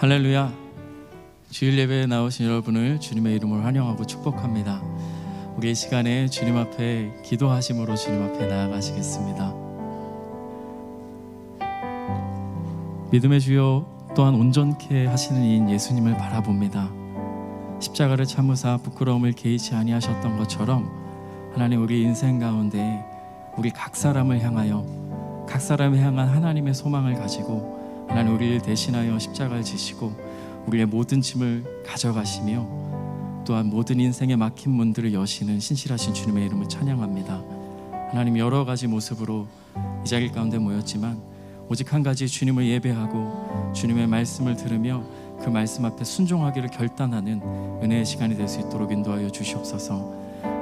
할렐루야. 주일 예배에 나오신 여러분을 주님의 이름으로 환영하고 축복합니다. 우리 이 시간에 주님 앞에 기도하심으로 주님 앞에 나아가시겠습니다. 믿음의 주여 또한 온전케 하시는 이인 예수님을 바라봅니다. 십자가를 참으사 부끄러움을 개의치 아니하셨던 것처럼 하나님, 우리 인생 가운데 우리 각 사람을 향하여, 각 사람을 향한 하나님의 소망을 가지고 하나님, 우리를 대신하여 십자가를 지시고 우리의 모든 짐을 가져가시며 또한 모든 인생의 막힌 문들을 여시는 신실하신 주님의 이름을 찬양합니다. 하나님, 여러 가지 모습으로 이 자리 가운데 모였지만 오직 한 가지, 주님을 예배하고 주님의 말씀을 들으며 그 말씀 앞에 순종하기를 결단하는 은혜의 시간이 될 수 있도록 인도하여 주시옵소서.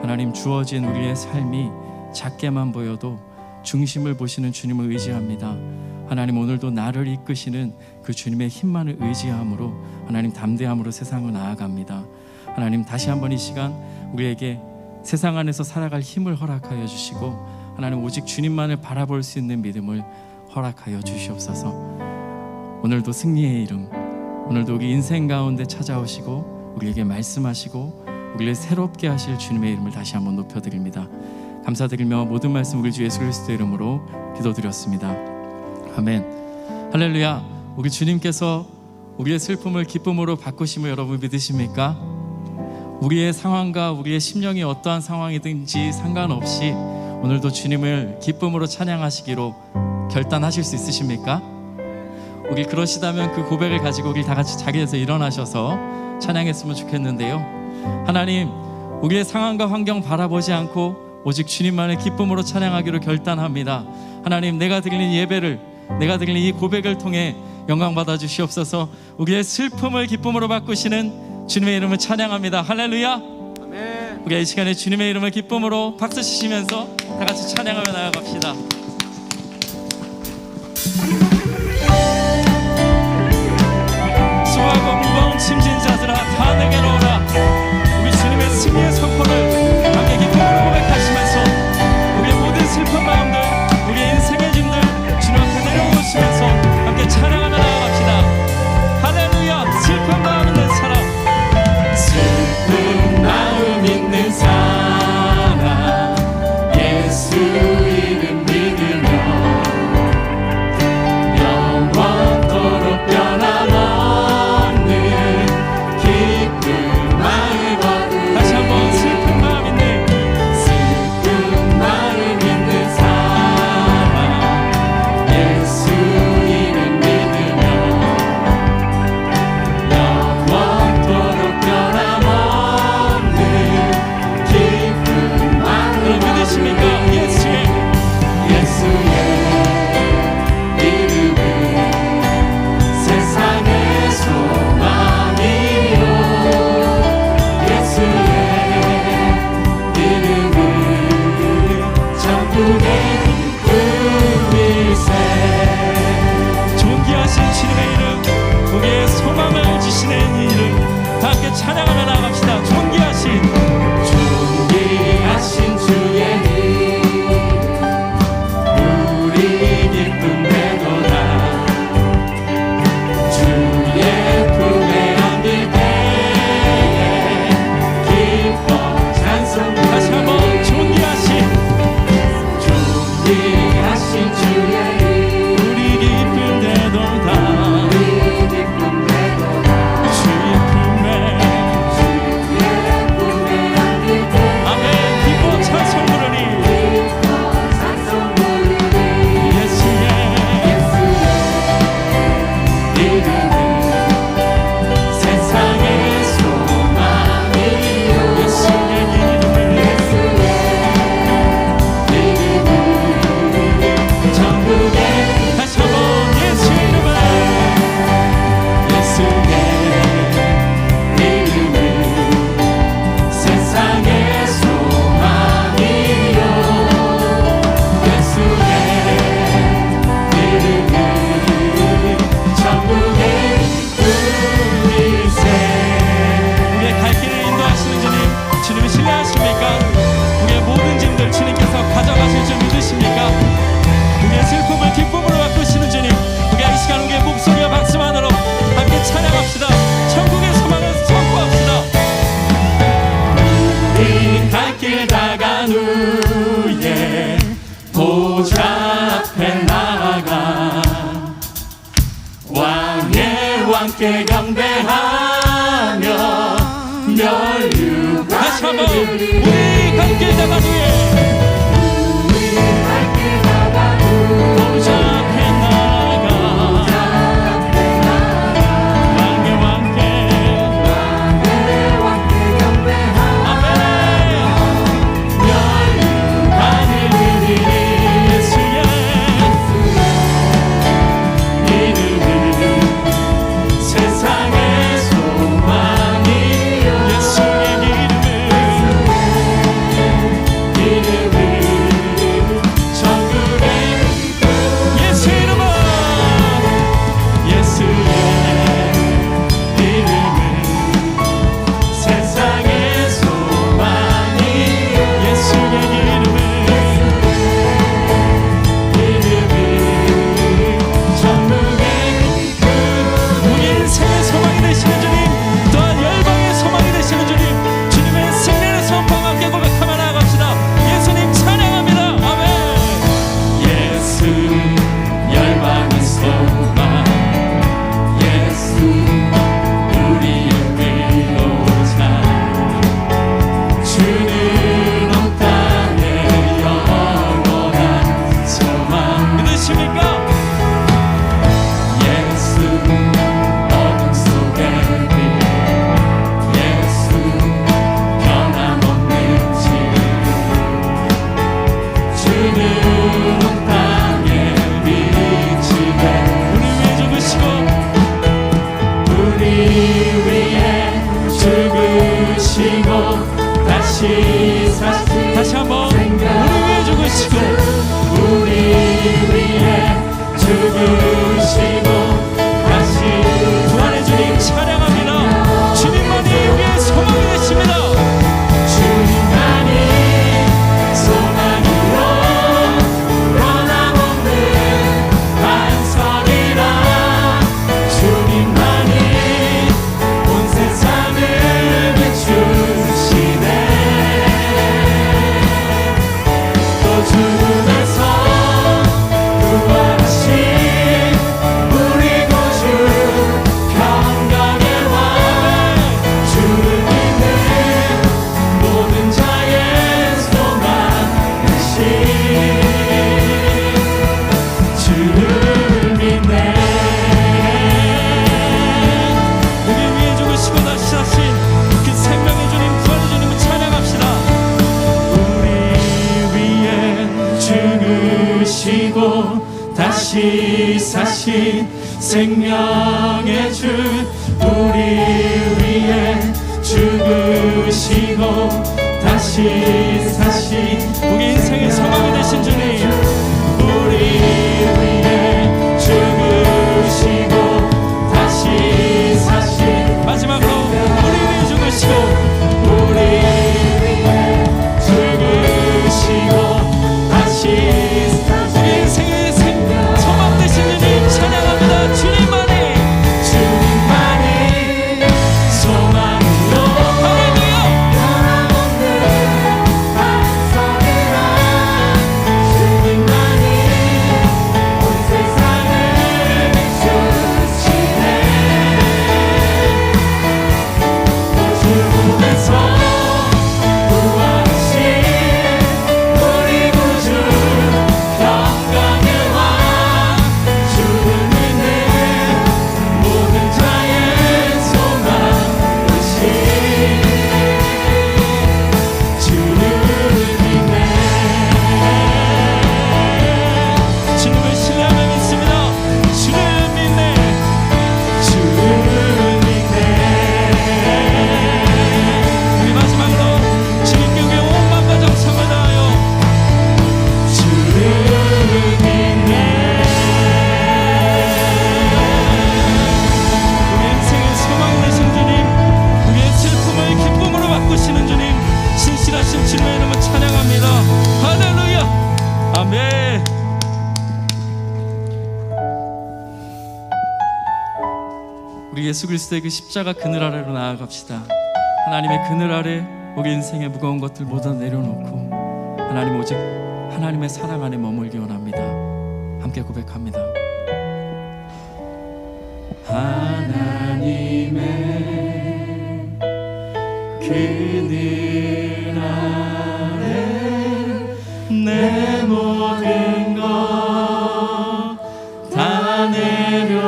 하나님, 주어진 우리의 삶이 작게만 보여도 중심을 보시는 주님을 의지합니다. 하나님, 오늘도 나를 이끄시는 그 주님의 힘만을 의지함으로 하나님, 담대함으로 세상을 나아갑니다. 하나님, 다시 한번 이 시간 우리에게 세상 안에서 살아갈 힘을 허락하여 주시고 하나님, 오직 주님만을 바라볼 수 있는 믿음을 허락하여 주시옵소서. 오늘도 승리의 이름, 오늘도 우리 인생 가운데 찾아오시고 우리에게 말씀하시고 우리를 새롭게 하실 주님의 이름을 다시 한번 높여드립니다. 감사드리며 모든 말씀 우리 주 예수 그리스도의 이름으로 기도드렸습니다. 아멘. 할렐루야. 우리 주님께서 우리의 슬픔을 기쁨으로 바꾸심을 여러분 믿으십니까? 우리의 상황과 우리의 심령이 어떠한 상황이든지 상관없이 오늘도 주님을 기쁨으로 찬양하시기로 결단하실 수 있으십니까? 우리 그러시다면 그 고백을 가지고 우리 다 같이 자리에서 일어나셔서 찬양했으면 좋겠는데요. 하나님, 우리의 상황과 환경 바라보지 않고 오직 주님만의 기쁨으로 찬양하기로 결단합니다. 하나님, 내가 드리는 예배를, 내가 드리는 이 고백을 통해 영광 받아 주시옵소서. 우리의 슬픔을 기쁨으로 바꾸시는 주님의 이름을 찬양합니다. 할렐루야. 아멘. 우리가 이 시간에 주님의 이름을 기쁨으로 박수 치시면서 다 같이 찬양하며 나아갑시다. 수고하고 무거운 짐진 자들아 다 내게로 오라. 우리 주님의 승리의 선포를 함께 기쁨으로 고백하시면서 우리의 모든 슬픈 마음들, 우리의 인생의 짐들 주님 앞에 내려놓으시면서 함께 찬양하며 나아갑시다. 할렐루야. 슬픈 마음 있는 사람, 슬픈 마음 있는 사람, 예수 이름 믿으며 영원토록 변함없는 기쁜 마음 얻으리. 다시 한번 슬픈 마음 있는, 슬픈 마음 있는 사람, 예수 이름 믿으며 영원토록 변함없는 기쁜 마음 믿으십니까? 예수의 이름은 세상의 소망이요, 예수의 이름은 천국의 기쁨일세. 함께 경배하며 멸류관을 다시 한번 우리 갈 길 다간 후에 다시 한번 우리 위해 죽으시고 우리 위해 죽으시고 다시 부활의 주님 찬양합니다. 주님만이 우리의 소망이 되십니다. 주님만이 소망이요 변함없는 반석이라 주님만이 온 세상을 비추시네. 죽음에서 부활하신 우리 구주 평강의 왕 주를 믿는 모든 자의 소망 되신 주를 믿네. 우리 위해 죽으시고 다시 사신 그 생명의 주님 부활의 주님을 찬양합시다. 죽으시고 다시 사신 생명의 주 우리 위해 죽으시고 다시 사신 우리 인생의 소망이 되신 주님 우리 위해 죽으시고 다시 사신 마지막으로 우리 위해 죽으시고 우리 위해 죽으시고 다시 우리 예수 그리스도의 그 십자가 그늘 아래로 나아갑시다. 하나님의 그늘 아래 우리 인생의 무거운 것들 모두 내려놓고 하나님 오직 하나님의 사랑 안에 머물기 원합니다. 함께 고백합니다. 하나님 그늘 아래 내 모든 것 다 내려놓고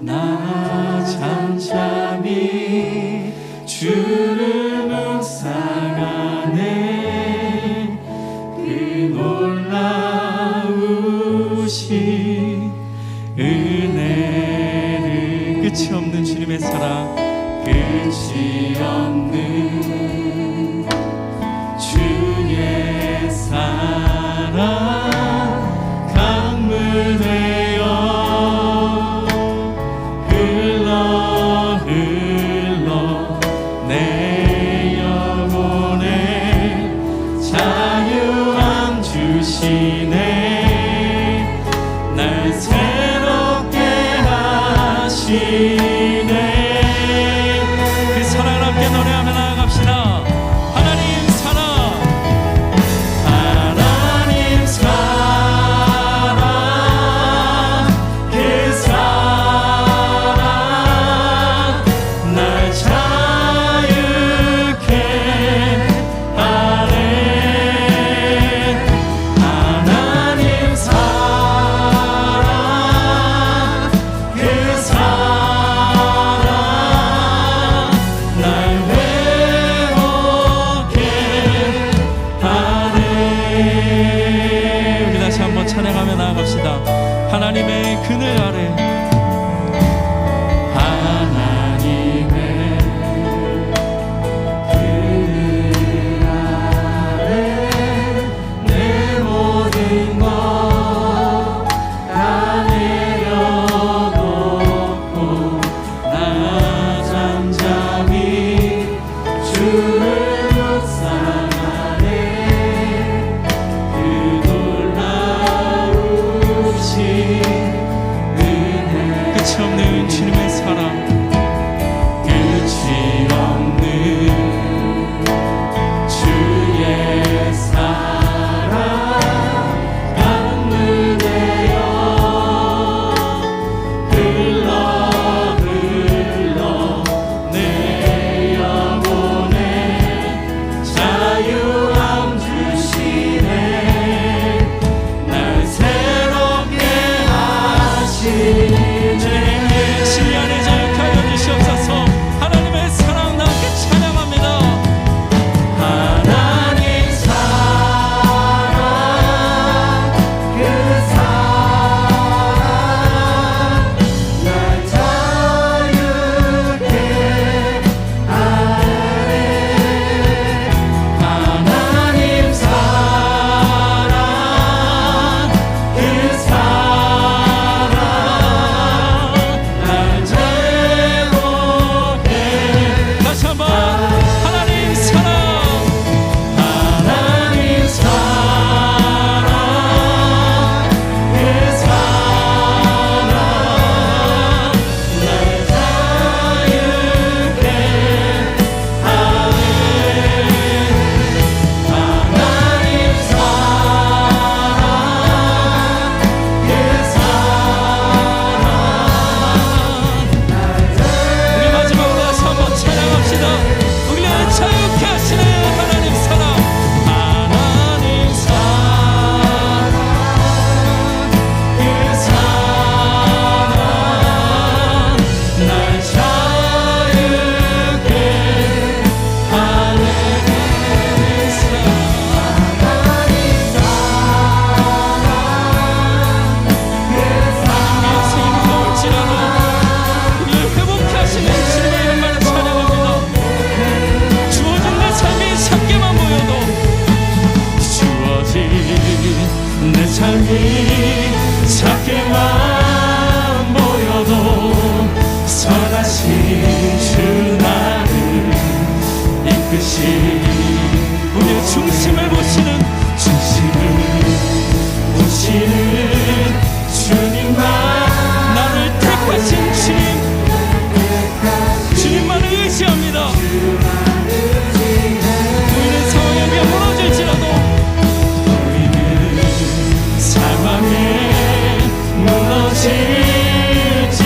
나 잠잠히 주를 묵상하네. 그 놀라우신 은혜를 끝이 없는 주님의 사랑, 끝이 없는 주의 사랑 강물 되어 흘러 흘러 내 영혼에 자유함 주시네. 날 새롭게 하시네. 노래하며 나아갑시다. 하나님 사랑, 하나님 사랑, 그 사랑 날 자유케 하네. 하나님 사랑, 그 사랑 날 한번 찬양하며 나아갑시다. 하나님의 그늘 아래, 하나님의 그늘 아래 내 모든 것 다 내려놓고 나 잠잠히 주를 묵상하네. 끝이 없는 주님의 사랑, 끝이 없는 주의 사랑 강물 되어 흘러 흘러 내 영혼에 자유함 주시네. 날 새롭게 하시네. 신이 안에 자유케 하여 주시옵소서. 하나님의 사랑 나 함께 찬양합니다. 하나님 사랑, 그 사랑 날 자유케 하네. 하나님 사랑, 그 사랑 날 자유케. 다시 한번 하나님 사랑, 하나님 사랑, 그 사랑 날 자유케 하네. 하나님 사랑, 그 사랑 우리 마지막으로 다시 한번 찬양합시다. 우리를 자유케 하시는 하나님 사랑, 하나님 사랑, 그 사랑 날 자유케 하네. 하나님 사랑, 인생이 무거울지라도 우리를 회복케 하시는 주님의 이름만을 찬양합니다. 주어진 내 삶이 작게만 보여도, 주어진 내 삶이 작게만 보여도 선하신 주 나를 이끄시. 우리의 중심을 보시는 주님만, 나를 택하신 주님, 주님만을 의지합니다. 보이는 상황에 비해 무너질지라도 보이는 상황에 무너질지라도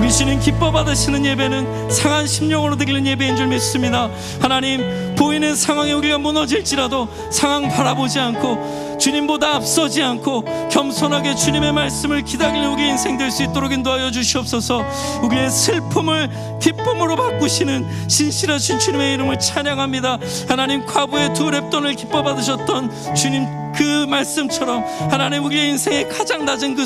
우리 주님 기뻐 받으시는 예배는 상한 심령으로 드리는 예배인 줄 믿습니다. 하나님, 보이는 상황에 우리가 무너질지라도 상황 바라보지 않고 주님보다 앞서지 않고 겸손하게 주님의 말씀을 기다리는 우리 인생 될 수 있도록 인도하여 주시옵소서. 우리의 슬픔을 기쁨으로 바꾸시는 신실하신 주님의 이름을 찬양합니다. 하나님, 과부의 2렙돈을 기뻐 받으셨던 주님 그 말씀처럼 하나님, 우리의 인생의 가장 낮은 그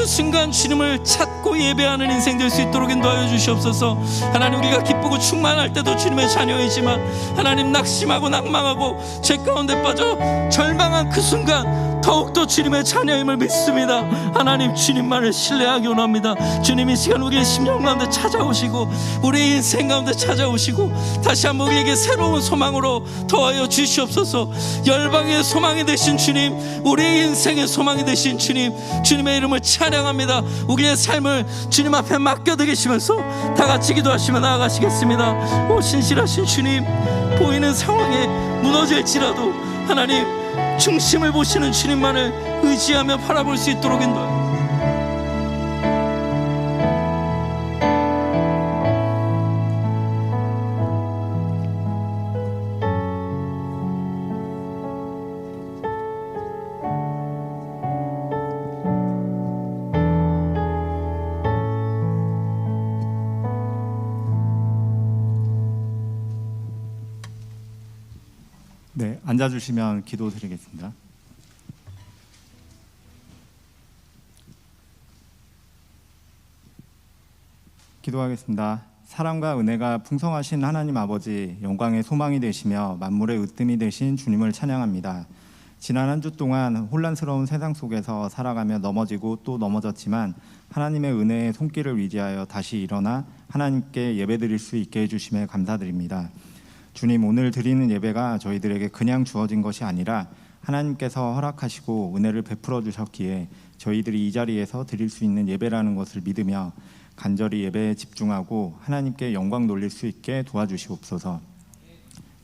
순간 주님을 찾고 예배하는 인생 될 수 있도록 인도하여 주시옵소서. 하나님, 우리가 기쁘고 충만할 때도 주님의 자녀이지만 하나님, 낙심하고 낭망하고 죄 가운데 빠져 절망한 그 순간 더욱더 주님의 자녀임을 믿습니다. 하나님, 주님만을 신뢰하기 원합니다. 주님, 이 시간 우리의 심령 가운데 찾아오시고 우리의 인생 가운데 찾아오시고 다시 한번 우리에게 새로운 소망으로 더하여 주시옵소서. 열방의 소망이 되신 주님, 우리의 인생의 소망이 되신 주님, 주님의 이름을 찬양합니다. 우리의 삶을 주님 앞에 맡겨드리시면서 다 같이 기도하시며 나아가시겠습니다. 오 신실하신 주님, 보이는 상황에 무너질지라도 하나님, 중심을 보시는 주님만을 의지하며 바라볼 수 있도록 인도하옵소서. 네, 앉아주시면 기도드리겠습니다. 기도하겠습니다. 사랑과 은혜가 풍성하신 하나님 아버지, 영광의 소망이 되시며 만물의 으뜸이 되신 주님을 찬양합니다. 지난 한 주 동안 혼란스러운 세상 속에서 살아가며 넘어지고 또 넘어졌지만 하나님의 은혜의 손길을 의지하여 다시 일어나 하나님께 예배드릴 수 있게 해주심에 감사드립니다. 주님, 오늘 드리는 예배가 저희들에게 그냥 주어진 것이 아니라 하나님께서 허락하시고 은혜를 베풀어 주셨기에 저희들이 이 자리에서 드릴 수 있는 예배라는 것을 믿으며 간절히 예배에 집중하고 하나님께 영광 돌릴 수 있게 도와주시옵소서.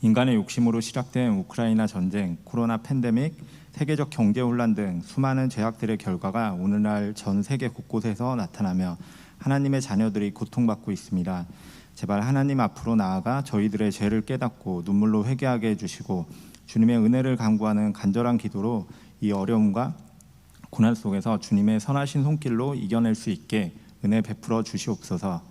인간의 욕심으로 시작된 우크라이나 전쟁, 코로나 팬데믹, 세계적 경제 혼란 등 수많은 죄악들의 결과가 오늘날 전 세계 곳곳에서 나타나며 하나님의 자녀들이 고통받고 있습니다. 제발 하나님 앞으로 나아가 저희들의 죄를 깨닫고 눈물로 회개하게 해주시고 주님의 은혜를 간구하는 간절한 기도로 이 어려움과 고난 속에서 주님의 선하신 손길로 이겨낼 수 있게 은혜 베풀어 주시옵소서.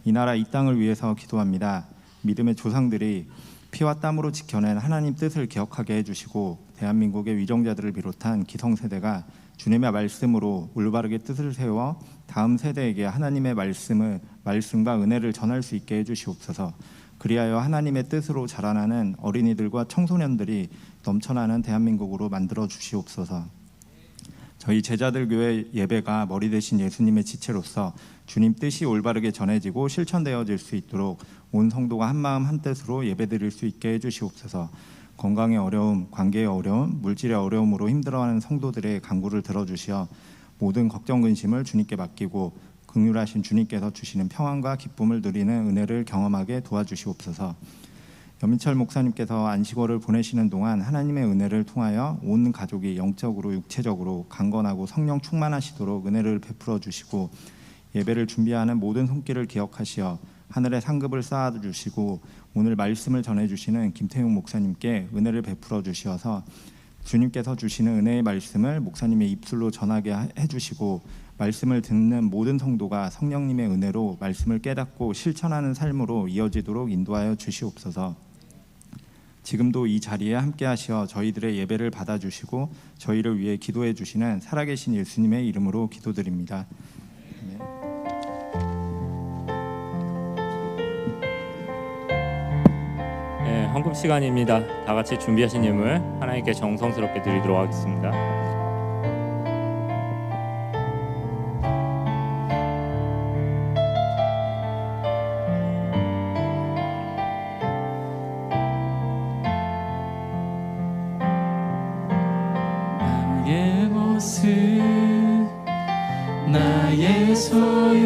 이 나라 이 땅을 위해서 기도합니다. 믿음의 조상들이 피와 땀으로 지켜낸 하나님 뜻을 기억하게 해주시고 대한민국의 위정자들을 비롯한 기성세대가 주님의 말씀으로 올바르게 뜻을 세워 다음 세대에게 하나님의 말씀과 은혜를 전할 수 있게 해주시옵소서. 그리하여 하나님의 뜻으로 자라나는 어린이들과 청소년들이 넘쳐나는 대한민국으로 만들어 주시옵소서. 저희 제자들 교회 예배가 머리 대신 예수님의 지체로서 주님 뜻이 올바르게 전해지고 실천되어질 수 있도록 온 성도가 한마음 한뜻으로 예배드릴 수 있게 해주시옵소서. 건강의 어려움, 관계의 어려움, 물질의 어려움으로 힘들어하는 성도들의 간구를 들어주시어 모든 걱정 근심을 주님께 맡기고 긍휼하신 주님께서 주시는 평안과 기쁨을 누리는 은혜를 경험하게 도와주시옵소서. 여민철 목사님께서 안식월을 보내시는 동안 하나님의 은혜를 통하여 온 가족이 영적으로 육체적으로 강건하고 성령 충만하시도록 은혜를 베풀어 주시고 예배를 준비하는 모든 손길을 기억하시어 하늘의 상급을 쌓아주시고 오늘 말씀을 전해주시는 김태용 목사님께 은혜를 베풀어 주시어서 주님께서 주시는 은혜의 말씀을 목사님의 입술로 전하게 해주시고 말씀을 듣는 모든 성도가 성령님의 은혜로 말씀을 깨닫고 실천하는 삶으로 이어지도록 인도하여 주시옵소서. 지금도 이 자리에 함께 하시어 저희들의 예배를 받아주시고 저희를 위해 기도해 주시는 살아계신 예수님의 이름으로 기도드립니다. 네, 헌금 시간입니다. 다 같이 준비하신 예물 하나님께 정성스럽게 드리도록 하겠습니다. 나의 모습, 나의 소유,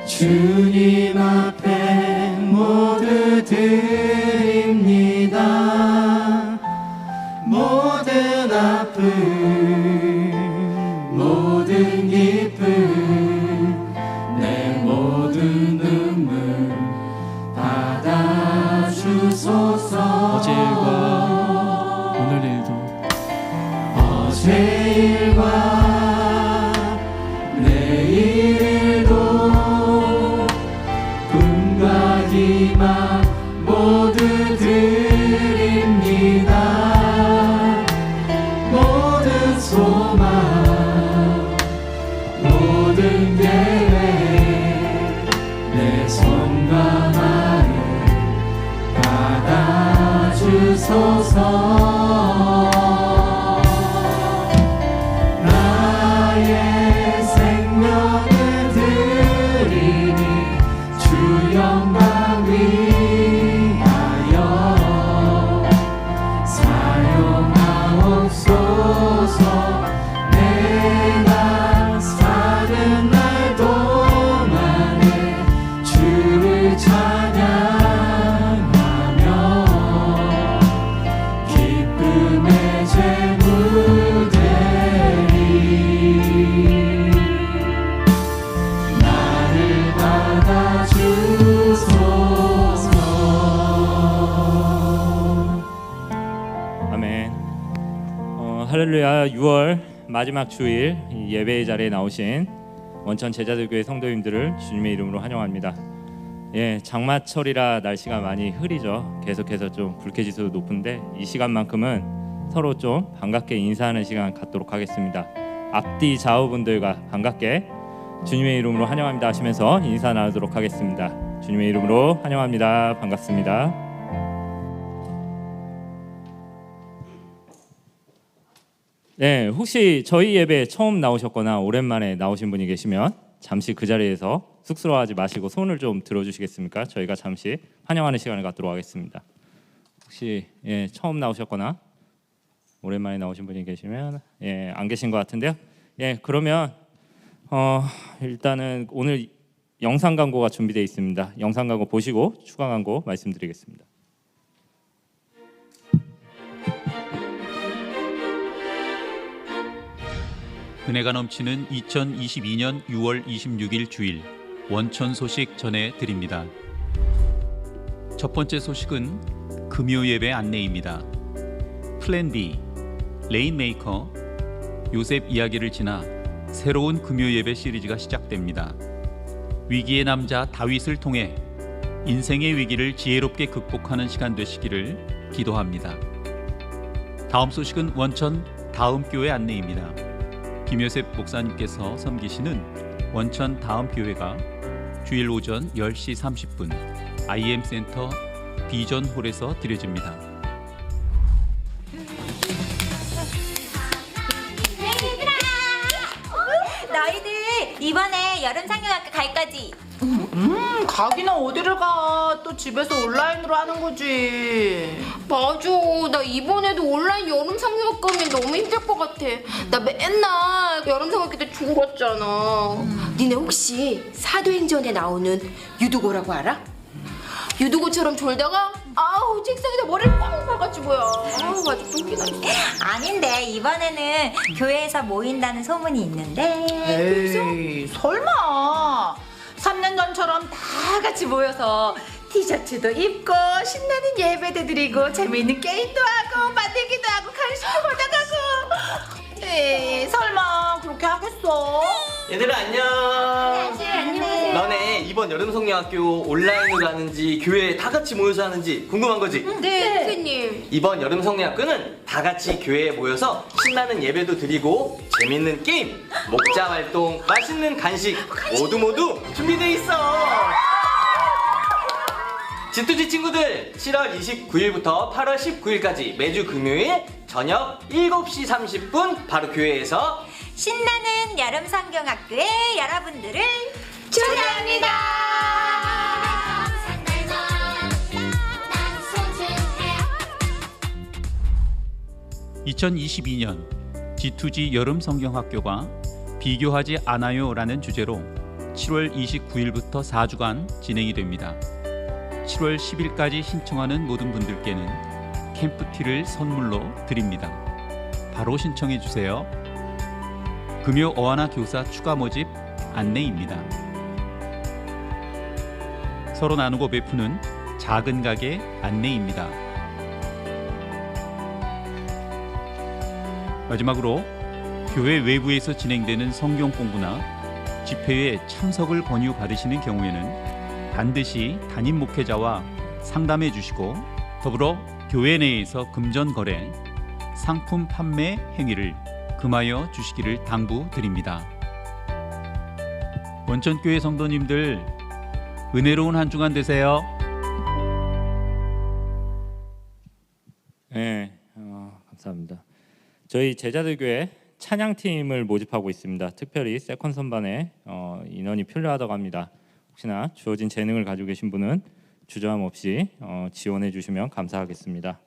주님 앞에 모두 드립니다. 모든 아픔, 모든 기쁨 이르도 꿈과 희망 모두 드립니다. 모든 소망 모든 계획 내 손과 마음 받아주소서. 나의 생명을 드리니 주 영광 위하여 사용하옵소서. 내가 사는 날 동안에 주를 찬양하며 기쁨의 제물 되리. 나를 받아주소서. 아멘. 할렐루야. 6월 마지막 주일 이 예배의 자리에 나오신 원천 제자들교회 성도님들을 주님의 이름으로 환영합니다. 장마철이라 날씨가 많이 흐리죠. 계속해서 좀 불쾌지수도 높은데 이 시간만큼은 서로 좀 반갑게 인사하는 시간 갖도록 하겠습니다. 앞뒤 좌우분들과 반갑게 주님의 이름으로 환영합니다 하시면서 인사 나누도록 하겠습니다. 주님의 이름으로 환영합니다. 반갑습니다. 혹시 저희 예배 처음 나오셨거나 오랜만에 나오신 분이 계시면 잠시 그 자리에서 쑥스러워하지 마시고 손을 좀 들어주시겠습니까? 저희가 잠시 환영하는 시간을 갖도록 하겠습니다. 혹시 처음 나오셨거나 오랜만에 나오신 분이 계시면 안 계신 것 같은데요. 그러면 일단은 오늘 영상 광고가 준비되어 있습니다. 영상 광고 보시고 추가 광고 말씀드리겠습니다. 은혜가 넘치는 2022년 6월 26일 주일 원천 소식 전해드립니다. 첫 번째 소식은 금요 예배 안내입니다. 플랜 B, 레인메이커, 요셉 이야기를 지나 새로운 금요 예배 시리즈가 시작됩니다. 위기의 남자 다윗을 통해 인생의 위기를 지혜롭게 극복하는 시간 되시기를 기도합니다. 다음 소식은 원천 다음 교회 안내입니다. 김요셉 목사님께서 섬기시는 원천 다음 교회가 주일 오전 10시 30분 IM센터 비전홀에서 드려집니다. 너희들 이번에 여름 상영학교 갈 거지? 가기는 어디를 가? 또 집에서 온라인으로 하는 거지. 맞아. 나 이번에도 온라인 여름 상영학교 하면 너무 힘들 것 같아. 나 맨날 여름 상영학교 때 죽었잖아. 니네 혹시 사도행전에 나오는 유두고라고 알아? 유두고처럼 졸다가 아우 책상에다 머리를 꽉 박아가지고 뭐야. 아우 아직도 웃기나. 아닌데 이번에는 교회에서 모인다는 소문이 있는데. 에이, 설마. 3년 전처럼 다 같이 모여서 티셔츠도 입고 신나는 예배도 드리고 재미있는 게임도 하고 만들기도 하고 간식도 받아가고. 에이, 설마 그렇게 하겠어? 얘들아 안녕. 안녕하세요. 너네 이번 여름 성령학교 온라인으로 하는지 교회에 다 같이 모여서 하는지 궁금한 거지? 네, 선생님. 이번 여름 성령학교는 다 같이 교회에 모여서 신나는 예배도 드리고 재밌는 게임, 목자 활동, 맛있는 간식 모두 준비돼 있어. G2G 친구들 7월 29일부터 8월 19일까지 매주 금요일 저녁 7시 30분 바로 교회에서 신나는 여름 상경학교에 여러분들을 초대합니다. 2022년 G2G 여름 성경학교가 비교하지 않아요라는 주제로 7월 29일부터 4주간 진행이 됩니다. 7월 10일까지 신청하는 모든 분들께는 캠프티를 선물로 드립니다. 바로 신청해 주세요. 금요 어하나 교사 추가 모집 안내입니다. 서로 나누고 베푸는 작은 가게 안내입니다. 마지막으로 교회 외부에서 진행되는 성경 공부나 집회에 참석을 권유받으시는 경우에는 반드시 담임 목회자와 상담해 주시고 더불어 교회 내에서 금전 거래, 상품 판매 행위를 금하여 주시기를 당부드립니다. 원천교회 성도님들, 은혜로운 한 주간 되세요. 네, 감사합니다. 저희 제자들 교회 찬양팀을 모집하고 있습니다. 특별히 세컨 선반에 인원이 필요하다고 합니다. 혹시나 주어진 재능을 가지고 계신 분은 주저함 없이 지원해 주시면 감사하겠습니다.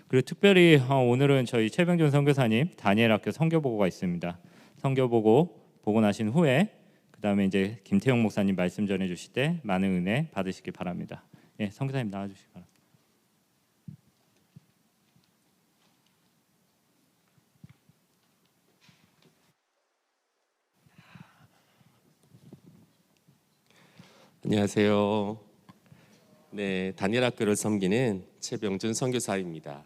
그리고 특별히 오늘은 저희 최병준 선교사님 다니엘 학교 선교보고가 있습니다. 선교보고 보고 나신 후에 그 다음에 이제 김태용 목사님 말씀 전해 주실 때 많은 은혜 받으시기 바랍니다. 예, 선교사님 나와주시기 바랍니다. 안녕하세요. 네, 다니엘 학교를 섬기는 최병준 선교사입니다.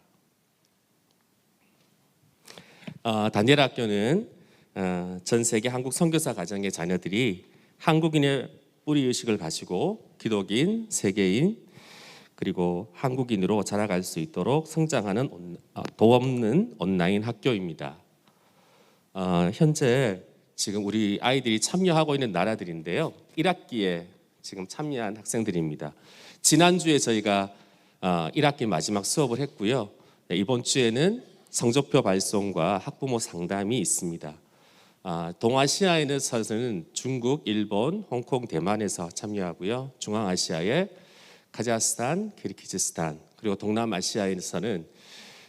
다니엘 학교는 전 세계 한국 선교사 가정의 자녀들이 한국인의 뿌리 의식을 가지고 기독인, 세계인 그리고 한국인으로 자라갈 수 있도록 성장하는 도움는 온라인 학교입니다. 현재 지금 우리 아이들이 참여하고 있는 나라들인데요. 1학기에 지금 참여한 학생들입니다. 지난주에 저희가 1학기 마지막 수업을 했고요. 이번 주에는 성적표 발송과 학부모 상담이 있습니다. 동아시아에서는 중국, 일본, 홍콩, 대만에서 참여하고요. 중앙아시아에 카자흐스탄, 키르기즈스탄, 그리고 동남아시아에서는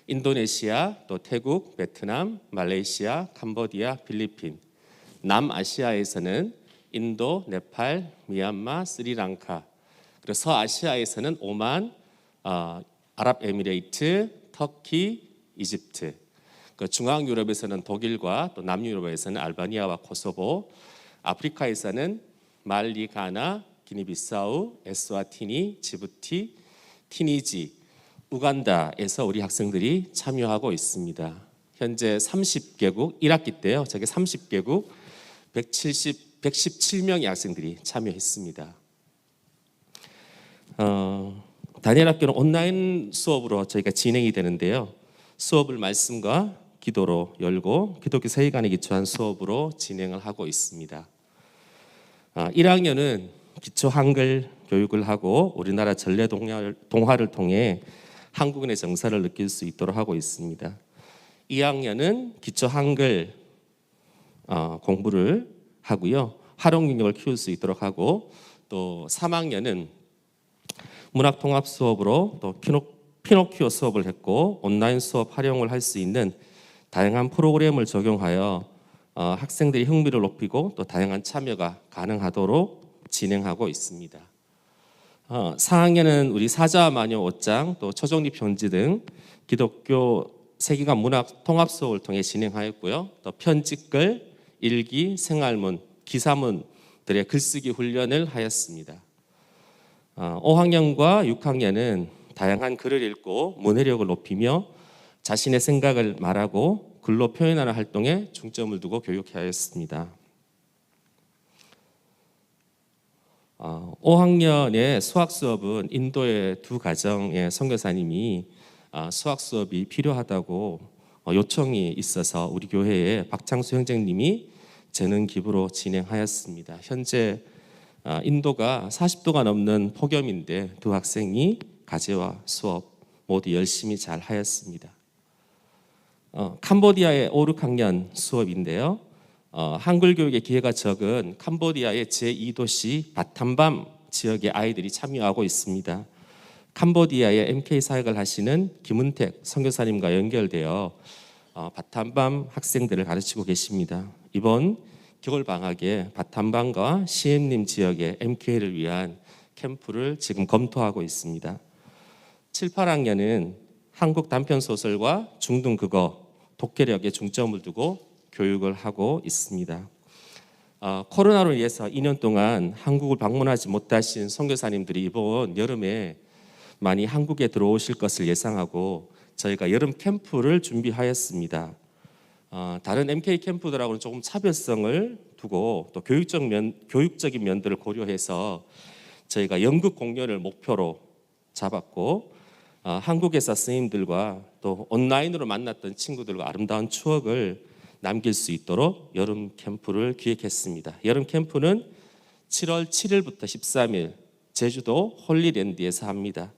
인도네시아, 또 태국, 베트남, 말레이시아, 캄보디아, 필리핀, 남아시아에서는 인도, 네팔, 미얀마, 스리랑카, 그리고 서아시아에서는 오만, 아랍에미레이트, 터키, 이집트, 중앙 유럽에서는 독일과 또 남유럽에서는 알바니아와 코소보, 아프리카에서는 말리, 가나, 기니비사우, 에스와티니, 지부티, 티니지, 우간다에서 우리 학생들이 참여하고 있습니다. 현재 30개국 1학기 때요. 저게 30개국 117명의 학생들이 참여했습니다. 다니엘 학교는 온라인 수업으로 저희가 진행이 되는데요. 수업을 말씀과 기도로 열고 기독교 세계관에 기초한 수업으로 진행을 하고 있습니다. 1학년은 기초 한글 교육을 하고 우리나라 전래 동화를 통해 한국인의 정서를 느낄 수 있도록 하고 있습니다. 2학년은 기초 한글 공부를 하고요. 활용 능력을 키울 수 있도록 하고 또 3학년은 문학 통합 수업으로 또 피노키오 수업을 했고 온라인 수업 활용을 할 수 있는 다양한 프로그램을 적용하여 학생들이 흥미를 높이고 또 다양한 참여가 가능하도록 진행하고 있습니다. 4학년은 우리 사자와 마녀 5장 또 초정리 편지 등 기독교 세계관 문학 통합 수업을 통해 진행하였고요. 또 편집글, 일기, 생활문, 기사문들의 글쓰기 훈련을 하였습니다. 5학년과 6학년은 다양한 글을 읽고 문해력을 높이며 자신의 생각을 말하고 글로 표현하는 활동에 중점을 두고 교육하였습니다. 5학년의 수학 수업은 인도의 두 가정의 선교사님이 수학 수업이 필요하다고 요청이 있어서 우리 교회에 박창수 형제님이 재능 기부로 진행하였습니다. 현재 인도가 40도가 넘는 폭염인데 두 학생이 과제와 수업 모두 열심히 잘 하였습니다. 캄보디아의 5, 6학년 수업인데요. 한글 교육의 기회가 적은 캄보디아의 제2도시 바탐밤 지역의 아이들이 참여하고 있습니다. 캄보디아의 MK 사역을 하시는 김은택 선교사님과 연결되어 바탐밤 학생들을 가르치고 계십니다. 이번 겨울 방학에 바탐밤과 시엠림 지역의 MK를 위한 캠프를 지금 검토하고 있습니다. 7, 8학년은 한국 단편 소설과 중등 국어, 독해력에 중점을 두고 교육을 하고 있습니다. 코로나로 인해서 2년 동안 한국을 방문하지 못하신 선교사님들이 이번 여름에 많이 한국에 들어오실 것을 예상하고 저희가 여름 캠프를 준비하였습니다. 다른 MK 캠프들하고는 조금 차별성을 두고 또 교육적인 면들을 고려해서 저희가 연극 공연을 목표로 잡았고 한국에서 선생님들과 또 온라인으로 만났던 친구들과 아름다운 추억을 남길 수 있도록 여름 캠프를 기획했습니다. 여름 캠프는 7월 7일부터 13일 제주도 홀리랜드에서 합니다.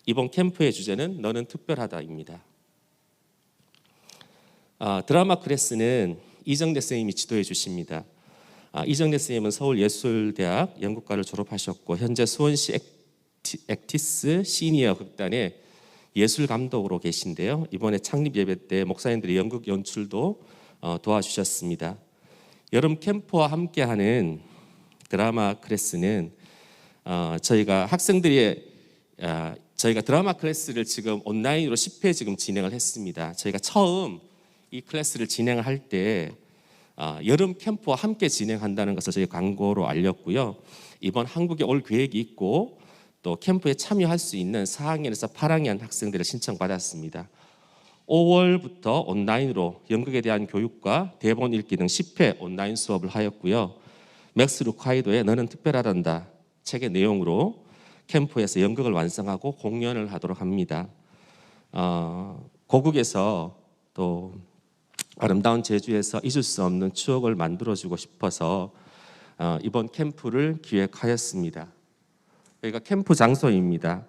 이번 캠프의 주제는 너는 특별하다입니다. 드라마 클래스는 이정대 선생님이 지도해 주십니다. 이정대 선생님은 서울예술대학 연극과를 졸업하셨고 현재 수원시 액티스 시니어 극단의 예술 감독으로 계신데요. 이번에 창립 예배 때 목사님들이 연극 연출도 도와주셨습니다. 여름 캠프와 함께하는 드라마 클래스는 저희가 저희가 드라마 클래스를 지금 온라인으로 10회 지금 진행을 했습니다. 저희가 처음 이 클래스를 진행할 때 여름 캠프와 함께 진행한다는 것을 저희 광고로 알렸고요. 이번 한국에 올 계획이 있고 또 캠프에 참여할 수 있는 4학년에서 8학년 학생들을 신청받았습니다. 5월부터 온라인으로 연극에 대한 교육과 대본 읽기 등 10회 온라인 수업을 하였고요. 맥스 루카이도의 너는 특별하단다 책의 내용으로 캠프에서 연극을 완성하고 공연을 하도록 합니다. 고국에서 또 아름다운 제주에서 잊을 수 없는 추억을 만들어주고 싶어서 이번 캠프를 기획하였습니다. 여기가 캠프 장소입니다.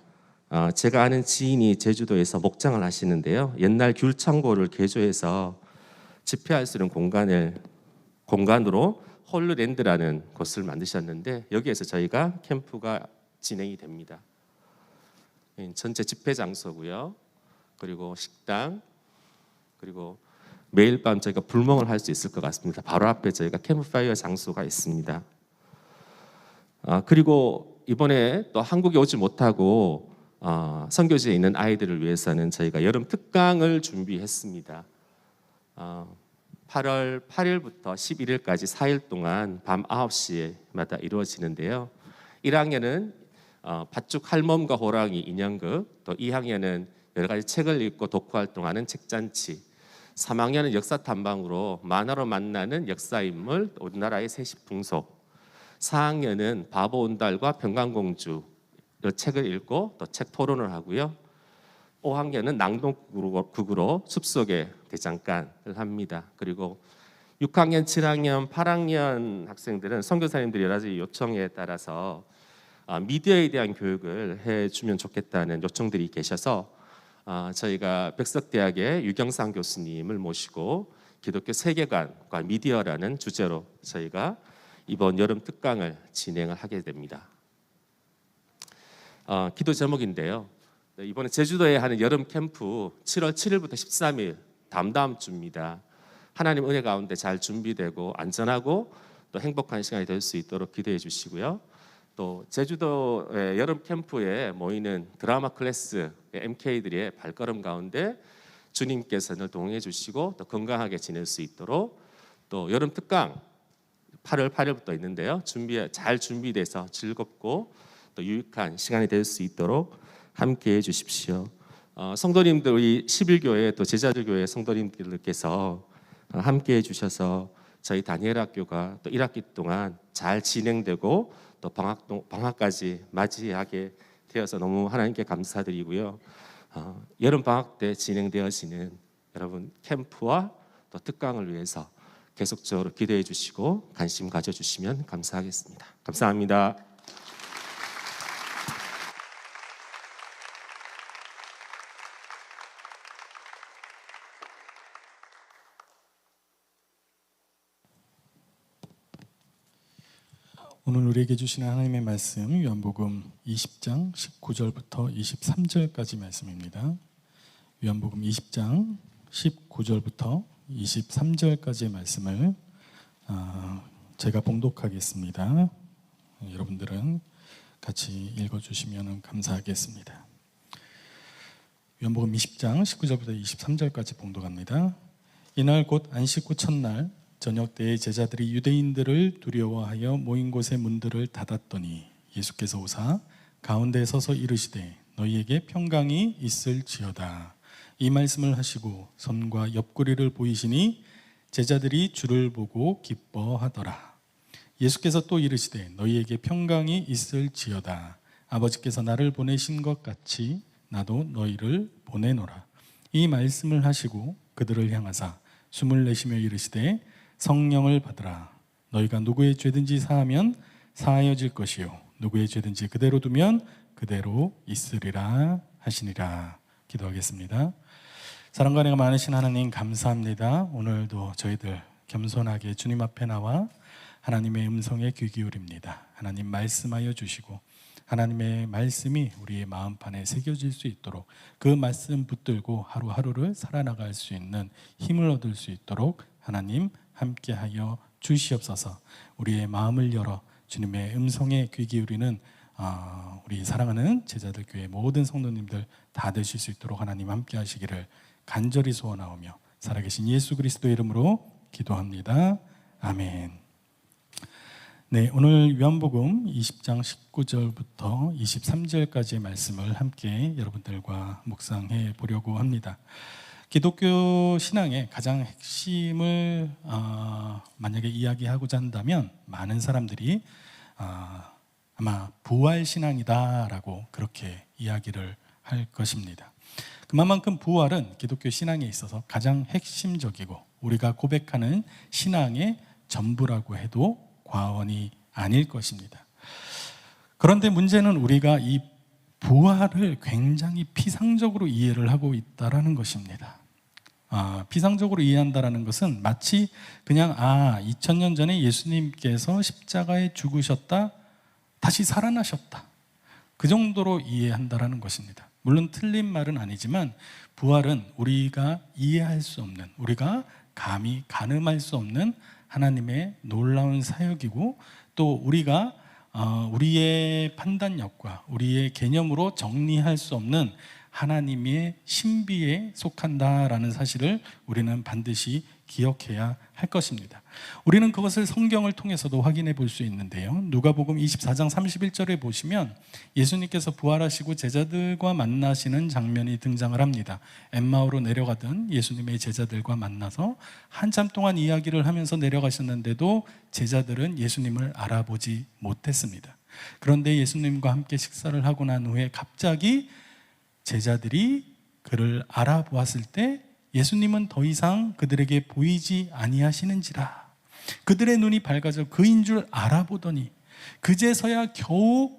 제가 아는 지인이 제주도에서 목장을 하시는데요. 옛날 귤 창고를 개조해서 집회할 수 있는 공간으로 홀르랜드라는 곳을 만드셨는데 여기에서 저희가 캠프가 진행이 됩니다. 전체 집회 장소고요. 그리고 식당, 그리고 매일 밤 저희가 불멍을 할 수 있을 것 같습니다. 바로 앞에 저희가 캠프파이어 장소가 있습니다. 그리고 이번에 또 한국에 오지 못하고 선교지에 있는 아이들을 위해서는 저희가 여름 특강을 준비했습니다. 8월 8일부터 11일까지 4일 동안 밤 9시마다 이루어지는데요. 1학년은 팥죽 할멈과 호랑이 인형극, 또 2학년은 여러 가지 책을 읽고 독후 활동하는 책잔치, 3학년은 역사 탐방으로 만화로 만나는 역사 인물, 우리나라의 세시풍속, 4학년은 바보 온달과 평강공주 책을 읽고 또 책 토론을 하고요. 5학년은 낭독극으로 숲속의 대장간을 합니다. 그리고 6학년, 7학년, 8학년 학생들은 선교사님들이 여러 가지 요청에 따라서 미디어에 대한 교육을 해주면 좋겠다는 요청들이 계셔서 저희가 백석대학의 유경상 교수님을 모시고 기독교 세계관과 미디어라는 주제로 저희가 이번 여름 특강을 진행을 하게 됩니다. 기도 제목인데요. 이번에 제주도에 하는 여름 캠프 7월 7일부터 13일 다음 주입니다. 하나님 은혜 가운데 잘 준비되고 안전하고 또 행복한 시간이 될 수 있도록 기도해 주시고요. 또 제주도의 여름 캠프에 모이는 드라마 클래스 MK들의 발걸음 가운데 주님께서 늘 동행해 주시고 또 건강하게 지낼 수 있도록 또 여름 특강 8월 8일부터 있는데요. 잘 준비돼서 즐겁고 또 유익한 시간이 될 수 있도록 함께해 주십시오. 성도님들 우리 11교회 또 제자들교회 성도님들께서 함께해 주셔서 저희 다니엘 학교가 또 1학기 동안 잘 진행되고 또 방학까지 맞이하게 되어서 너무 하나님께 감사드리고요. 여름 방학 때 진행되어지는 여러분 캠프와 또 특강을 위해서 계속적으로 기도해 주시고 관심 가져주시면 감사하겠습니다. 감사합니다. 오늘 우리에게 주시는 하나님의 말씀 요한복음 20장 19절부터 23절까지 말씀입니다. 요한복음 20장 19절부터 23절까지의 말씀을 제가 봉독하겠습니다. 여러분들은 같이 읽어주시면 감사하겠습니다. 요한복음 20장 19절부터 23절까지 봉독합니다. 이날 곧 안식 후 첫날 저녁 때에 제자들이 유대인들을 두려워하여 모인 곳의 문들을 닫았더니 예수께서 오사 가운데 서서 이르시되 너희에게 평강이 있을지어다. 이 말씀을 하시고 손과 옆구리를 보이시니 제자들이 주를 보고 기뻐하더라. 예수께서 또 이르시되 너희에게 평강이 있을지어다. 아버지께서 나를 보내신 것 같이 나도 너희를 보내노라. 이 말씀을 하시고 그들을 향하사 숨을 내쉬며 이르시되 성령을 받으라. 너희가 누구의 죄든지 사하면 사하여질 것이요 누구의 죄든지 그대로 두면 그대로 있으리라 하시니라. 기도하겠습니다. 사랑과 은혜가 많으신 하나님 감사합니다. 오늘도 저희들 겸손하게 주님 앞에 나와 하나님의 음성에 귀 기울입니다. 하나님 말씀하여 주시고 하나님의 말씀이 우리의 마음판에 새겨질 수 있도록 그 말씀 붙들고 하루하루를 살아나갈 수 있는 힘을 얻을 수 있도록 하나님 함께하여 주시옵소서. 우리의 마음을 열어 주님의 음성에 귀 기울이는 우리 사랑하는 제자들 교회 모든 성도님들 다 되실 수 있도록 하나님 함께 하시기를 간절히 소원하오며 살아계신 예수 그리스도의 이름으로 기도합니다. 아멘. 네, 오늘 요한복음 20장 19절부터 23절까지의 말씀을 함께 여러분들과 묵상해 보려고 합니다. 기독교 신앙의 가장 핵심을 만약에 이야기하고자 한다면 많은 사람들이 아마 부활신앙이다라고 그렇게 이야기를 할 것입니다. 그만큼 부활은 기독교 신앙에 있어서 가장 핵심적이고 우리가 고백하는 신앙의 전부라고 해도 과언이 아닐 것입니다. 그런데 문제는 우리가 이 부활을 굉장히 피상적으로 이해를 하고 있다는 것입니다. 피상적으로 이해한다는 것은 마치 그냥 2000년 전에 예수님께서 십자가에 죽으셨다 다시 살아나셨다 그 정도로 이해한다는 것입니다. 물론 틀린 말은 아니지만 부활은 우리가 이해할 수 없는, 우리가 감히 가늠할 수 없는 하나님의 놀라운 사역이고 또 우리가 우리의 판단력과 우리의 개념으로 정리할 수 없는 하나님의 신비에 속한다라는 사실을 우리는 반드시 기억해야 할 것입니다. 우리는 그것을 성경을 통해서도 확인해 볼 수 있는데요. 누가복음 24장 31절에 보시면 예수님께서 부활하시고 제자들과 만나시는 장면이 등장을 합니다. 엠마오로 내려가던 예수님의 제자들과 만나서 한참 동안 이야기를 하면서 내려가셨는데도 제자들은 예수님을 알아보지 못했습니다. 그런데 예수님과 함께 식사를 하고 난 후에 갑자기 제자들이 그를 알아보았을 때 예수님은 더 이상 그들에게 보이지 아니하시는지라. 그들의 눈이 밝아져 그인 줄 알아보더니 그제서야 겨우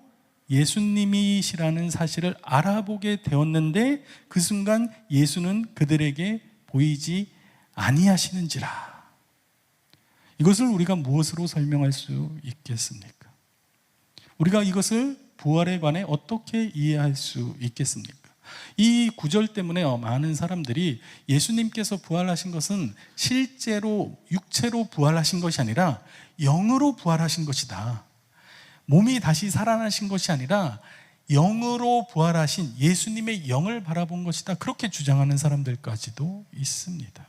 예수님이시라는 사실을 알아보게 되었는데 그 순간 예수는 그들에게 보이지 아니하시는지라. 이것을 우리가 무엇으로 설명할 수 있겠습니까? 우리가 이것을 부활에 관해 어떻게 이해할 수 있겠습니까? 이 구절 때문에 많은 사람들이 예수님께서 부활하신 것은 실제로 육체로 부활하신 것이 아니라 영으로 부활하신 것이다. 몸이 다시 살아나신 것이 아니라 영으로 부활하신 예수님의 영을 바라본 것이다. 그렇게 주장하는 사람들까지도 있습니다.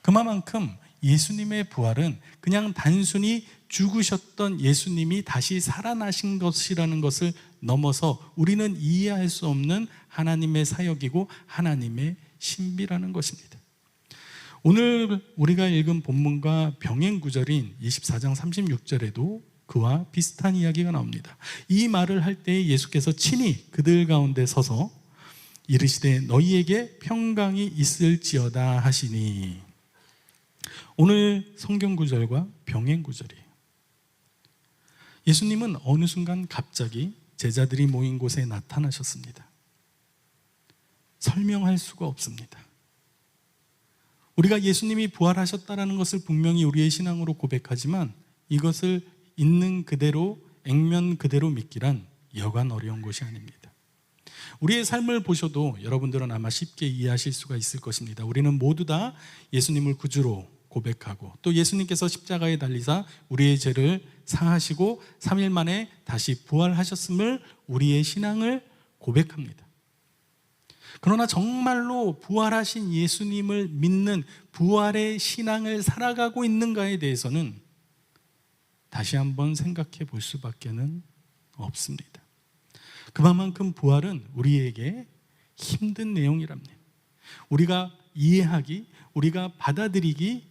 그만큼 예수님의 부활은 그냥 단순히 죽으셨던 예수님이 다시 살아나신 것이라는 것을 넘어서 우리는 이해할 수 없는 하나님의 사역이고 하나님의 신비라는 것입니다. 오늘 우리가 읽은 본문과 병행 구절인 24장 36절에도 그와 비슷한 이야기가 나옵니다. 이 말을 할 때 예수께서 친히 그들 가운데 서서 이르시되 너희에게 평강이 있을지어다 하시니. 오늘 성경 구절과 병행 구절이에요. 예수님은 어느 순간 갑자기 제자들이 모인 곳에 나타나셨습니다. 설명할 수가 없습니다. 우리가 예수님이 부활하셨다는 것을 분명히 우리의 신앙으로 고백하지만 이것을 있는 그대로 액면 그대로 믿기란 여간 어려운 것이 아닙니다. 우리의 삶을 보셔도 여러분들은 아마 쉽게 이해하실 수가 있을 것입니다. 우리는 모두 다 예수님을 구주로 고백하고 또 예수님께서 십자가에 달리사 우리의 죄를 사하시고 3일 만에 다시 부활하셨음을 우리의 신앙을 고백합니다. 그러나 정말로 부활하신 예수님을 믿는 부활의 신앙을 살아가고 있는가에 대해서는 다시 한번 생각해 볼 수밖에는 없습니다. 그만큼 부활은 우리에게 힘든 내용이랍니다. 우리가 이해하기, 우리가 받아들이기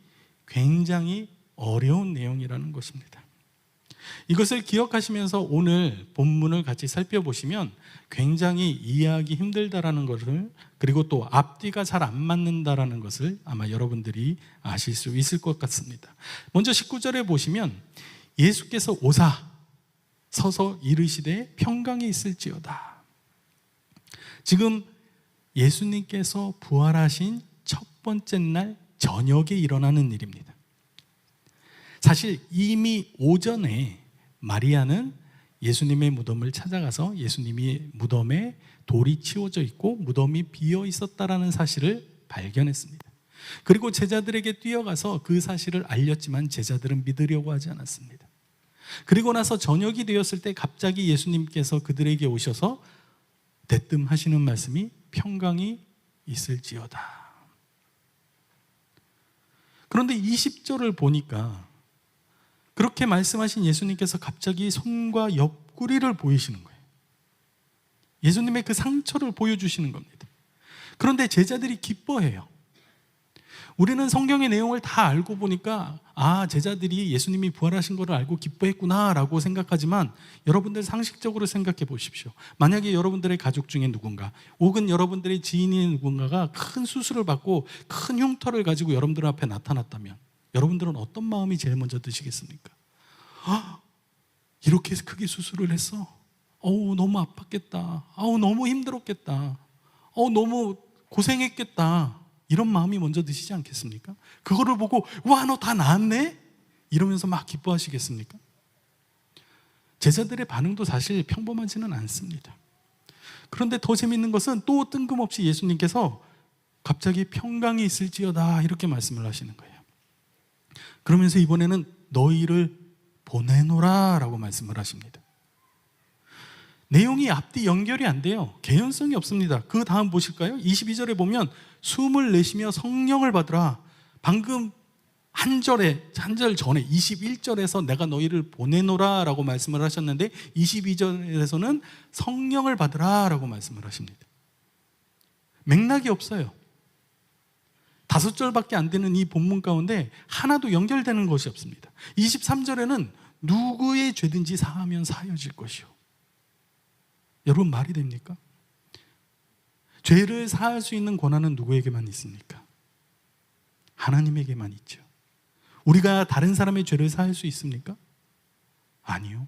굉장히 어려운 내용이라는 것입니다. 이것을 기억하시면서 오늘 본문을 같이 살펴보시면 굉장히 이해하기 힘들다라는 것을, 그리고 또 앞뒤가 잘 안 맞는다라는 것을 아마 여러분들이 아실 수 있을 것 같습니다. 먼저 19절에 보시면 예수께서 오사 서서 이르시되 평강이 있을지어다. 지금 예수님께서 부활하신 첫 번째 날 저녁에 일어나는 일입니다. 사실 이미 오전에 마리아는 예수님의 무덤을 찾아가서 예수님이 무덤에 돌이 치워져 있고 무덤이 비어 있었다라는 사실을 발견했습니다. 그리고 제자들에게 뛰어가서 그 사실을 알렸지만 제자들은 믿으려고 하지 않았습니다. 그리고 나서 저녁이 되었을 때 갑자기 예수님께서 그들에게 오셔서 대뜸 하시는 말씀이 평강이 있을지어다. 그런데 20절을 보니까 그렇게 말씀하신 예수님께서 갑자기 손과 옆구리를 보이시는 거예요. 예수님의 그 상처를 보여주시는 겁니다. 그런데 제자들이 기뻐해요. 우리는 성경의 내용을 다 알고 보니까 제자들이 예수님이 부활하신 것을 알고 기뻐했구나 라고 생각하지만, 여러분들 상식적으로 생각해 보십시오. 만약에 여러분들의 가족 중에 누군가 혹은 여러분들의 지인의 누군가가 큰 수술을 받고 큰 흉터를 가지고 여러분들 앞에 나타났다면 여러분들은 어떤 마음이 제일 먼저 드시겠습니까? 이렇게 크게 수술을 했어? 너무 아팠겠다. 너무 힘들었겠다. 너무 고생했겠다. 이런 마음이 먼저 드시지 않겠습니까? 그거를 보고 와, 너 다 나았네? 이러면서 막 기뻐하시겠습니까? 제자들의 반응도 사실 평범하지는 않습니다. 그런데 더 재밌는 것은 또 뜬금없이 예수님께서 갑자기 평강이 있을지어다 이렇게 말씀을 하시는 거예요. 그러면서 이번에는 너희를 보내노라 라고 말씀을 하십니다. 내용이 앞뒤 연결이 안 돼요. 개연성이 없습니다. 그 다음 보실까요? 22절에 보면 숨을 내쉬며 성령을 받으라. 방금 한 절 전에 21절에서 내가 너희를 보내노라 라고 말씀을 하셨는데 22절에서는 성령을 받으라 라고 말씀을 하십니다. 맥락이 없어요. 5절밖에 안 되는 이 본문 가운데 하나도 연결되는 것이 없습니다. 23절에는 누구의 죄든지 사하면 사하여질 것이요. 여러분, 말이 됩니까? 죄를 사할 수 있는 권한은 누구에게만 있습니까? 하나님에게만 있죠. 우리가 다른 사람의 죄를 사할 수 있습니까? 아니요.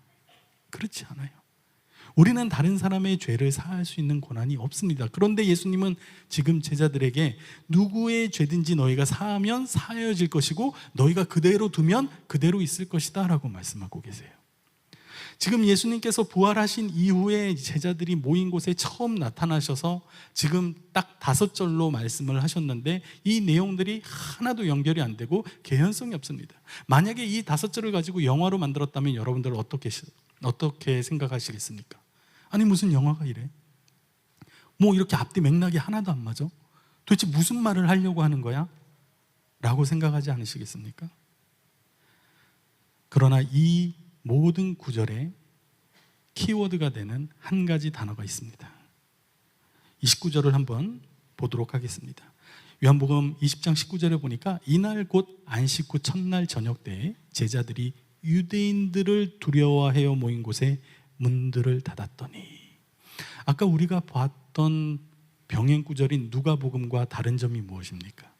그렇지 않아요. 우리는 다른 사람의 죄를 사할 수 있는 권한이 없습니다. 그런데 예수님은 지금 제자들에게 누구의 죄든지 너희가 사하면 사하여질 것이고 너희가 그대로 두면 그대로 있을 것이다 라고 말씀하고 계세요. 지금 예수님께서 부활하신 이후에 제자들이 모인 곳에 처음 나타나셔서 지금 딱 5절로 말씀을 하셨는데 이 내용들이 하나도 연결이 안 되고 개연성이 없습니다. 만약에 이 5절을 가지고 영화로 만들었다면 여러분들은 어떻게 생각하시겠습니까? 아니, 무슨 영화가 이래? 뭐 이렇게 앞뒤 맥락이 하나도 안 맞아? 도대체 무슨 말을 하려고 하는 거야? 라고 생각하지 않으시겠습니까? 그러나 이 모든 구절에 키워드가 되는 한 가지 단어가 있습니다. 29절을 한번 보도록 하겠습니다. 요한복음 20장 19절에 보니까 이날 곧 안식 후 첫날 저녁 때에 제자들이 유대인들을 두려워하여 모인 곳에 문들을 닫았더니, 아까 우리가 봤던 병행 구절인 누가복음과 다른 점이 무엇입니까?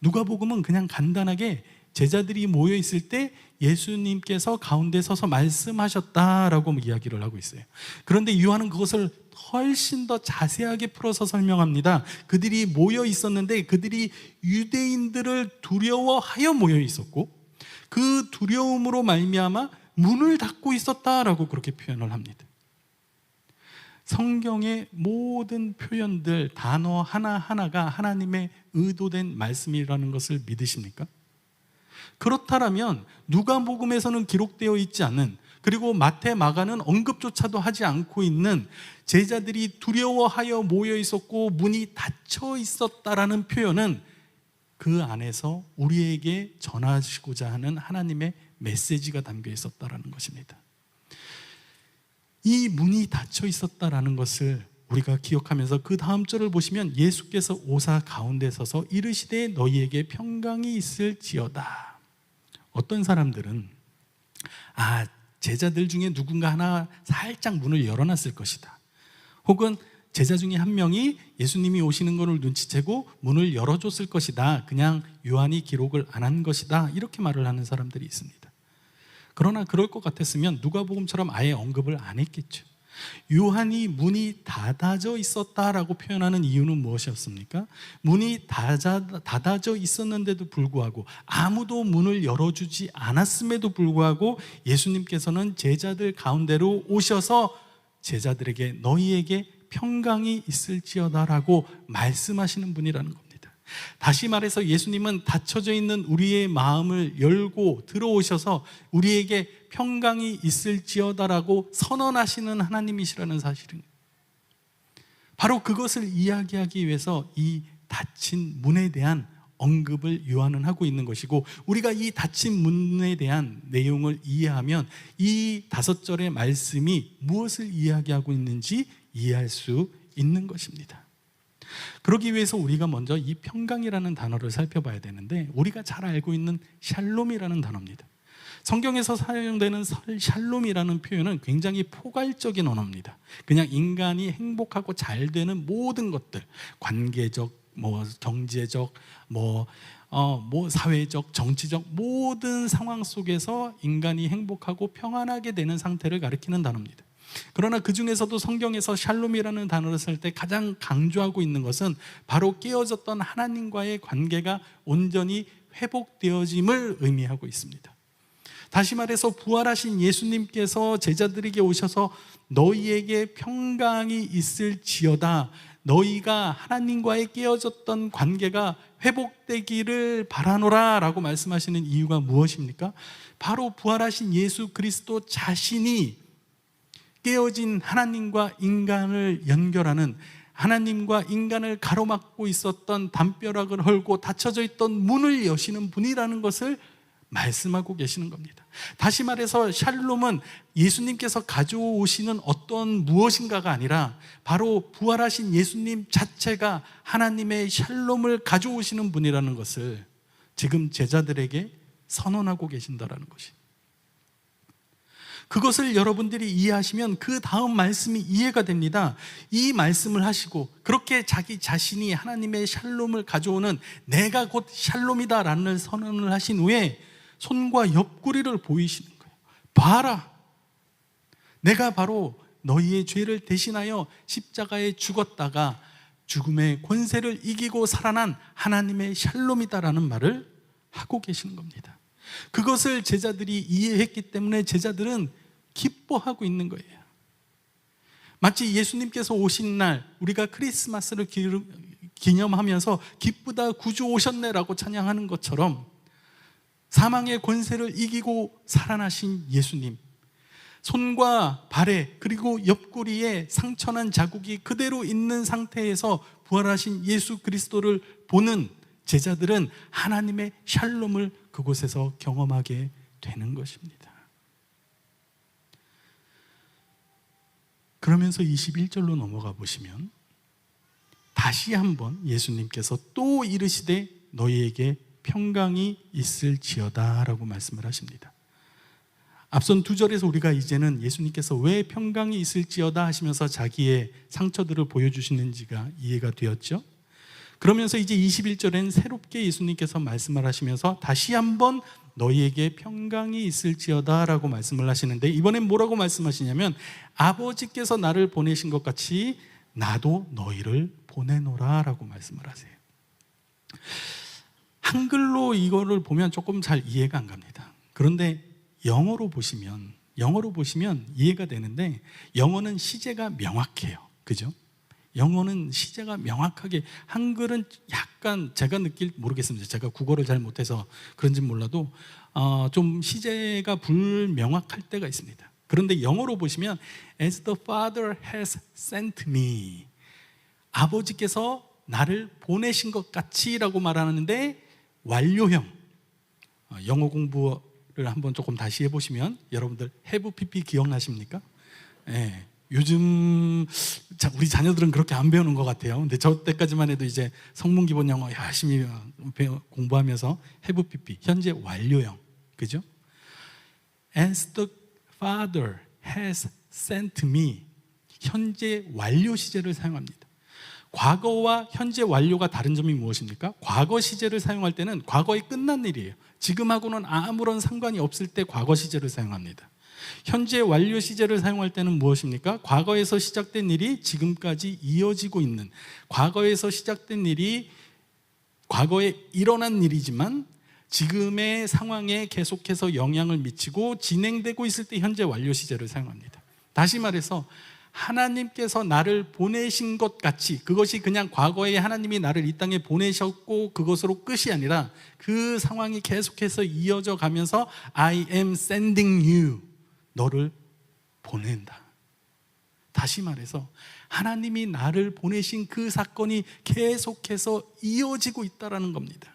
누가복음은 그냥 간단하게 제자들이 모여 있을 때 예수님께서 가운데 서서 말씀하셨다라고 이야기를 하고 있어요. 그런데 요한은 그것을 훨씬 더 자세하게 풀어서 설명합니다. 그들이 모여 있었는데 그들이 유대인들을 두려워하여 모여 있었고 그 두려움으로 말미암아 문을 닫고 있었다라고 그렇게 표현을 합니다. 성경의 모든 표현들, 단어 하나하나가 하나님의 의도된 말씀이라는 것을 믿으십니까? 그렇다면 누가복음에서는 기록되어 있지 않은, 그리고 마태, 마가는 언급조차도 하지 않고 있는 제자들이 두려워하여 모여 있었고 문이 닫혀 있었다라는 표현은 그 안에서 우리에게 전하시고자 하는 하나님의 메시지가 담겨 있었다라는 것입니다. 이 문이 닫혀 있었다라는 것을 우리가 기억하면서 그 다음 절을 보시면 예수께서 오사 가운데 서서 이르시되 너희에게 평강이 있을지어다. 어떤 사람들은 제자들 중에 누군가 하나 살짝 문을 열어놨을 것이다. 혹은 제자 중에 한 명이 예수님이 오시는 것을 눈치채고 문을 열어줬을 것이다. 그냥 요한이 기록을 안 한 것이다. 이렇게 말을 하는 사람들이 있습니다. 그러나 그럴 것 같았으면 누가복음처럼 아예 언급을 안 했겠죠. 요한이 문이 닫아져 있었다라고 표현하는 이유는 무엇이었습니까? 문이 닫아져 있었는데도 불구하고 아무도 문을 열어주지 않았음에도 불구하고 예수님께서는 제자들 가운데로 오셔서 제자들에게 너희에게 평강이 있을지어다라고 말씀하시는 분이라는 겁니다. 다시 말해서 예수님은 닫혀져 있는 우리의 마음을 열고 들어오셔서 우리에게 평강이 있을지어다라고 선언하시는 하나님이시라는 사실은 바로 그것을 이야기하기 위해서 이 닫힌 문에 대한 언급을 요한은 하고 있는 것이고, 우리가 이 닫힌 문에 대한 내용을 이해하면 이 5절의 말씀이 무엇을 이야기하고 있는지 이해할 수 있는 것입니다. 그러기 위해서 우리가 먼저 이 평강이라는 단어를 살펴봐야 되는데, 우리가 잘 알고 있는 샬롬이라는 단어입니다. 성경에서 사용되는 샬롬이라는 표현은 굉장히 포괄적인 언어입니다. 그냥 인간이 행복하고 잘 되는 모든 것들, 관계적, 경제적, 사회적, 정치적 모든 상황 속에서 인간이 행복하고 평안하게 되는 상태를 가리키는 단어입니다. 그러나 그 중에서도 성경에서 샬롬이라는 단어를 쓸 때 가장 강조하고 있는 것은 바로 깨어졌던 하나님과의 관계가 온전히 회복되어짐을 의미하고 있습니다. 다시 말해서 부활하신 예수님께서 제자들에게 오셔서 너희에게 평강이 있을지어다, 너희가 하나님과의 깨어졌던 관계가 회복되기를 바라노라 라고 말씀하시는 이유가 무엇입니까? 바로 부활하신 예수 그리스도 자신이 깨어진 하나님과 인간을 연결하는, 하나님과 인간을 가로막고 있었던 담벼락을 헐고 닫혀져 있던 문을 여시는 분이라는 것을 말씀하고 계시는 겁니다. 다시 말해서 샬롬은 예수님께서 가져오시는 어떤 무엇인가가 아니라 바로 부활하신 예수님 자체가 하나님의 샬롬을 가져오시는 분이라는 것을 지금 제자들에게 선언하고 계신다라는 것입니다. 그것을 여러분들이 이해하시면 그 다음 말씀이 이해가 됩니다. 이 말씀을 하시고 그렇게 자기 자신이 하나님의 샬롬을 가져오는 내가 곧 샬롬이다 라는 선언을 하신 후에 손과 옆구리를 보이시는 거예요. 봐라, 내가 바로 너희의 죄를 대신하여 십자가에 죽었다가 죽음의 권세를 이기고 살아난 하나님의 샬롬이다라는 말을 하고 계시는 겁니다. 그것을 제자들이 이해했기 때문에 제자들은 기뻐하고 있는 거예요. 마치 예수님께서 오신 날 우리가 크리스마스를 기념하면서 기쁘다 구주 오셨네라고 찬양하는 것처럼 사망의 권세를 이기고 살아나신 예수님, 손과 발에 그리고 옆구리에 상처난 자국이 그대로 있는 상태에서 부활하신 예수 그리스도를 보는 제자들은 하나님의 샬롬을 그곳에서 경험하게 되는 것입니다. 그러면서 21절로 넘어가 보시면 다시 한번 예수님께서 또 이르시되 너희에게 평강이 있을지어다 라고 말씀을 하십니다. 앞선 2절에서 우리가 이제는 예수님께서 왜 평강이 있을지어다 하시면서 자기의 상처들을 보여주시는지가 이해가 되었죠. 그러면서 이제 21절엔 새롭게 예수님께서 말씀을 하시면서 다시 한번 너희에게 평강이 있을지어다 라고 말씀을 하시는데, 이번엔 뭐라고 말씀하시냐면 아버지께서 나를 보내신 것 같이 나도 너희를 보내노라 라고 말씀을 하세요. 한글로 이거를 보면 조금 잘 이해가 안 갑니다. 그런데 영어로 보시면 이해가 되는데, 영어는 시제가 명확해요. 그죠? 영어는 시제가 명확하게, 한글은 약간 제가 모르겠습니다. 제가 국어를 잘 못해서 그런지 몰라도 좀 시제가 불명확할 때가 있습니다. 그런데 영어로 보시면 As the Father has sent me, 아버지께서 나를 보내신 것 같이 라고 말하는데 완료형, 영어 공부를 한번 조금 다시 해보시면 여러분들 have pp 기억나십니까? 네. 요즘 우리 자녀들은 그렇게 안 배우는 것 같아요. 근데 저 때까지만 해도 이제 성문 기본 영어 열심히 공부하면서 have pp, 현재 완료형, 그죠? As the Father has sent me. 현재 완료 시제를 사용합니다. 과거와 현재 완료가 다른 점이 무엇입니까? 과거 시제를 사용할 때는 과거에 끝난 일이에요. 지금하고는 아무런 상관이 없을 때 과거 시제를 사용합니다. 현재 완료 시제를 사용할 때는 무엇입니까? 과거에서 시작된 일이 지금까지 이어지고 있는, 과거에서 시작된 일이 과거에 일어난 일이지만 지금의 상황에 계속해서 영향을 미치고 진행되고 있을 때 현재 완료 시제를 사용합니다. 다시 말해서 하나님께서 나를 보내신 것 같이, 그것이 그냥 과거에 하나님이 나를 이 땅에 보내셨고 그것으로 끝이 아니라 그 상황이 계속해서 이어져 가면서 I am sending you, 너를 보낸다. 다시 말해서 하나님이 나를 보내신 그 사건이 계속해서 이어지고 있다는 겁니다.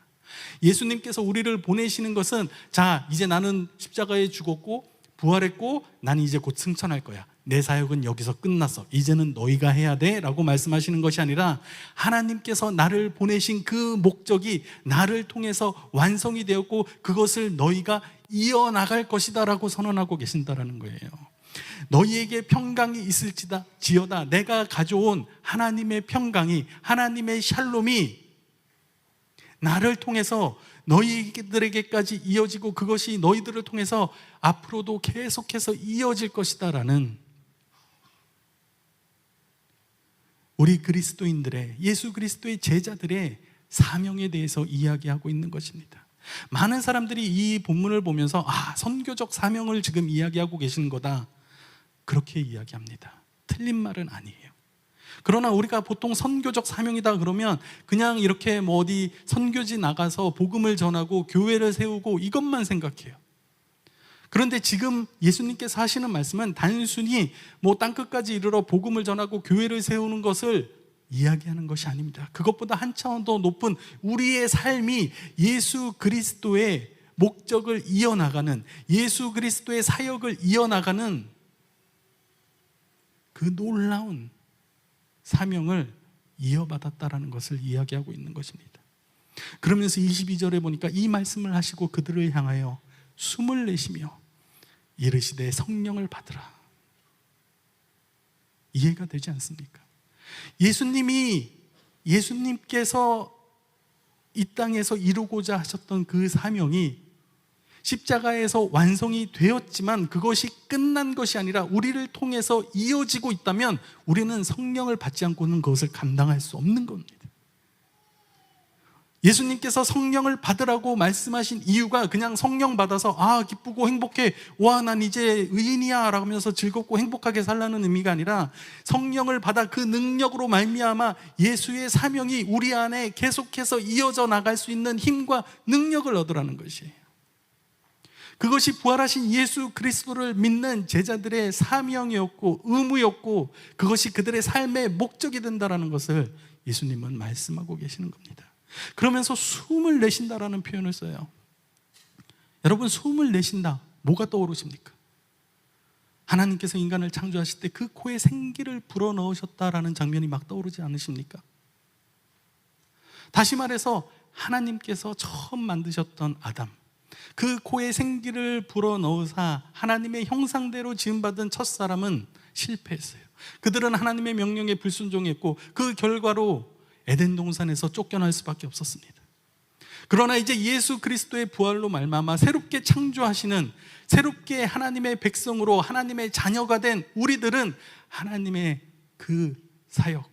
예수님께서 우리를 보내시는 것은, 자, 이제 나는 십자가에 죽었고 부활했고 나는 이제 곧 승천할 거야, 내 사역은 여기서 끝났어, 이제는 너희가 해야 돼 라고 말씀하시는 것이 아니라 하나님께서 나를 보내신 그 목적이 나를 통해서 완성이 되었고 그것을 너희가 이어나갈 것이다 라고 선언하고 계신다라는 거예요. 너희에게 평강이 있을지다 지어다, 내가 가져온 하나님의 평강이, 하나님의 샬롬이 나를 통해서 너희들에게까지 이어지고 그것이 너희들을 통해서 앞으로도 계속해서 이어질 것이다 라는, 우리 그리스도인들의, 예수 그리스도의 제자들의 사명에 대해서 이야기하고 있는 것입니다. 많은 사람들이 이 본문을 보면서 선교적 사명을 지금 이야기하고 계시는 거다, 그렇게 이야기합니다. 틀린 말은 아니에요. 그러나 우리가 보통 선교적 사명이다 그러면 그냥 이렇게 어디 선교지 나가서 복음을 전하고 교회를 세우고 이것만 생각해요. 그런데 지금 예수님께서 하시는 말씀은 단순히 땅끝까지 이르러 복음을 전하고 교회를 세우는 것을 이야기하는 것이 아닙니다. 그것보다 한 차원 더 높은 우리의 삶이 예수 그리스도의 목적을 이어나가는, 예수 그리스도의 사역을 이어나가는 그 놀라운 사명을 이어받았다라는 것을 이야기하고 있는 것입니다. 그러면서 22절에 보니까 이 말씀을 하시고 그들을 향하여 숨을 내쉬며 이르시되 성령을 받으라. 이해가 되지 않습니까? 예수님께서 이 땅에서 이루고자 하셨던 그 사명이 십자가에서 완성이 되었지만 그것이 끝난 것이 아니라 우리를 통해서 이어지고 있다면 우리는 성령을 받지 않고는 그것을 감당할 수 없는 겁니다. 예수님께서 성령을 받으라고 말씀하신 이유가 그냥 성령 받아서 기쁘고 행복해, 와 난 이제 의인이야 라고 하면서 즐겁고 행복하게 살라는 의미가 아니라 성령을 받아 그 능력으로 말미암아 예수의 사명이 우리 안에 계속해서 이어져 나갈 수 있는 힘과 능력을 얻으라는 것이에요. 그것이 부활하신 예수 그리스도를 믿는 제자들의 사명이었고 의무였고 그것이 그들의 삶의 목적이 된다는 것을 예수님은 말씀하고 계시는 겁니다. 그러면서 숨을 내쉰다라는 표현을 써요. 여러분, 숨을 내쉰다, 뭐가 떠오르십니까? 하나님께서 인간을 창조하실 때 그 코에 생기를 불어넣으셨다라는 장면이 막 떠오르지 않으십니까? 다시 말해서 하나님께서 처음 만드셨던 아담, 그 코에 생기를 불어넣으사 하나님의 형상대로 지음받은 첫사람은 실패했어요. 그들은 하나님의 명령에 불순종했고 그 결과로 에덴 동산에서 쫓겨날 수밖에 없었습니다. 그러나 이제 예수 그리스도의 부활로 말미암아 새롭게 창조하시는, 새롭게 하나님의 백성으로 하나님의 자녀가 된 우리들은 하나님의 그 사역,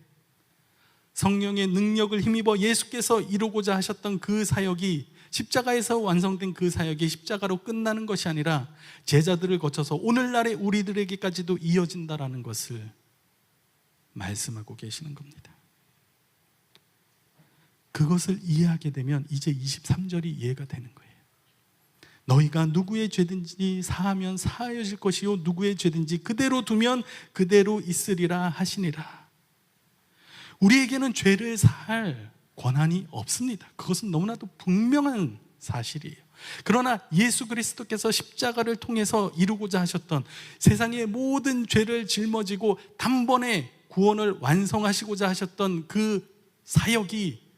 성령의 능력을 힘입어 예수께서 이루고자 하셨던 그 사역이, 십자가에서 완성된 그 사역이 십자가로 끝나는 것이 아니라 제자들을 거쳐서 오늘날의 우리들에게까지도 이어진다라는 것을 말씀하고 계시는 겁니다. 그것을 이해하게 되면 이제 23절이 이해가 되는 거예요. 너희가 누구의 죄든지 사하면 사하여질 것이요 누구의 죄든지 그대로 두면 그대로 있으리라 하시니라. 우리에게는 죄를 사할 권한이 없습니다. 그것은 너무나도 분명한 사실이에요. 그러나 예수 그리스도께서 십자가를 통해서 이루고자 하셨던 세상의 모든 죄를 짊어지고 단번에 구원을 완성하시고자 하셨던 그 사역이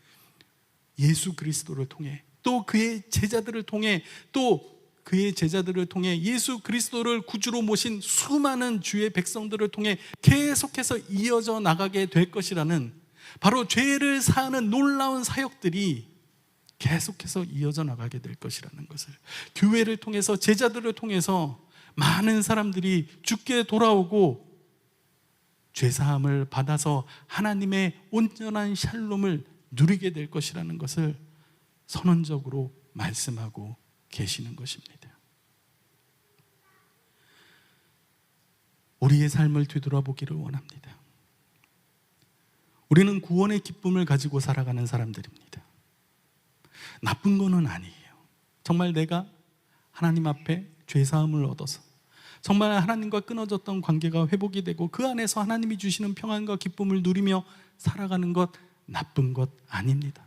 예수 그리스도를 통해 또 그의 제자들을 통해 또 그의 제자들을 통해 예수 그리스도를 구주로 모신 수많은 주의 백성들을 통해 계속해서 이어져 나가게 될 것이라는, 바로 죄를 사하는 놀라운 사역들이 계속해서 이어져 나가게 될 것이라는 것을, 교회를 통해서, 제자들을 통해서 많은 사람들이 주께 돌아오고 죄사함을 받아서 하나님의 온전한 샬롬을 누리게 될 것이라는 것을 선언적으로 말씀하고 계시는 것입니다. 우리의 삶을 되돌아보기를 원합니다. 우리는 구원의 기쁨을 가지고 살아가는 사람들입니다. 나쁜 거는 아니에요. 정말 내가 하나님 앞에 죄사함을 얻어서 정말 하나님과 끊어졌던 관계가 회복이 되고 그 안에서 하나님이 주시는 평안과 기쁨을 누리며 살아가는 것, 나쁜 것 아닙니다.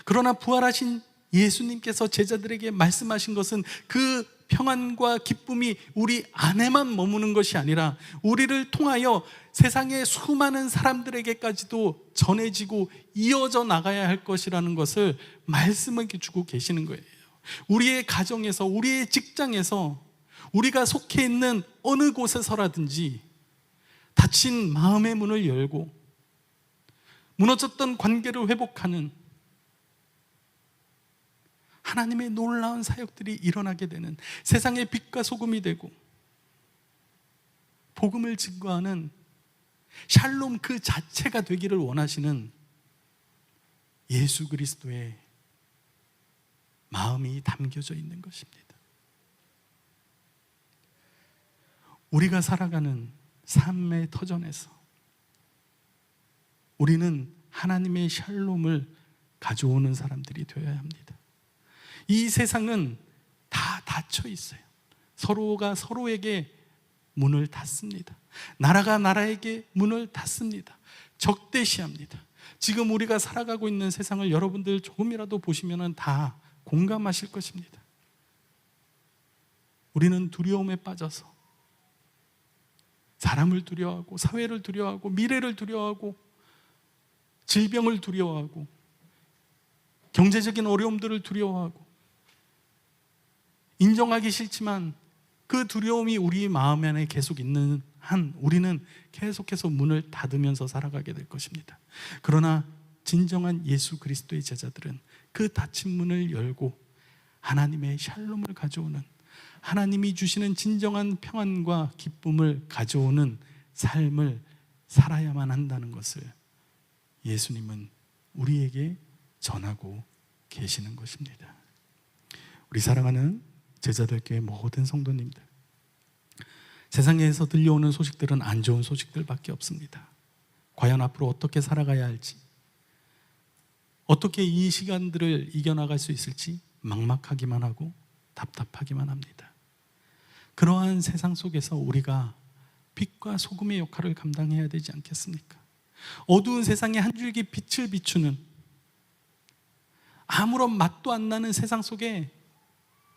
그러나 부활하신 예수님께서 제자들에게 말씀하신 것은 그 평안과 기쁨이 우리 안에만 머무는 것이 아니라 우리를 통하여 세상의 수많은 사람들에게까지도 전해지고 이어져 나가야 할 것이라는 것을 말씀을 주고 계시는 거예요. 우리의 가정에서, 우리의 직장에서, 우리가 속해 있는 어느 곳에서라든지 닫힌 마음의 문을 열고 무너졌던 관계를 회복하는 하나님의 놀라운 사역들이 일어나게 되는, 세상의 빛과 소금이 되고 복음을 증거하는 샬롬 그 자체가 되기를 원하시는 예수 그리스도의 마음이 담겨져 있는 것입니다. 우리가 살아가는 삶의 터전에서 우리는 하나님의 샬롬을 가져오는 사람들이 되어야 합니다. 이 세상은 다 닫혀 있어요. 서로가 서로에게 문을 닫습니다. 나라가 나라에게 문을 닫습니다. 적대시합니다. 지금 우리가 살아가고 있는 세상을 여러분들 조금이라도 보시면 다 공감하실 것입니다. 우리는 두려움에 빠져서 사람을 두려워하고, 사회를 두려워하고, 미래를 두려워하고, 질병을 두려워하고, 경제적인 어려움들을 두려워하고, 인정하기 싫지만 그 두려움이 우리 마음 안에 계속 있는 한 우리는 계속해서 문을 닫으면서 살아가게 될 것입니다. 그러나 진정한 예수 그리스도의 제자들은 그 닫힌 문을 열고 하나님의 샬롬을 가져오는, 하나님이 주시는 진정한 평안과 기쁨을 가져오는 삶을 살아야만 한다는 것을 예수님은 우리에게 전하고 계시는 것입니다. 우리 사랑하는 제자들교회 모든 성도님들, 세상에서 들려오는 소식들은 안 좋은 소식들밖에 없습니다. 과연 앞으로 어떻게 살아가야 할지, 어떻게 이 시간들을 이겨나갈 수 있을지 막막하기만 하고 답답하기만 합니다. 그러한 세상 속에서 우리가 빛과 소금의 역할을 감당해야 되지 않겠습니까? 어두운 세상에 한 줄기 빛을 비추는, 아무런 맛도 안 나는 세상 속에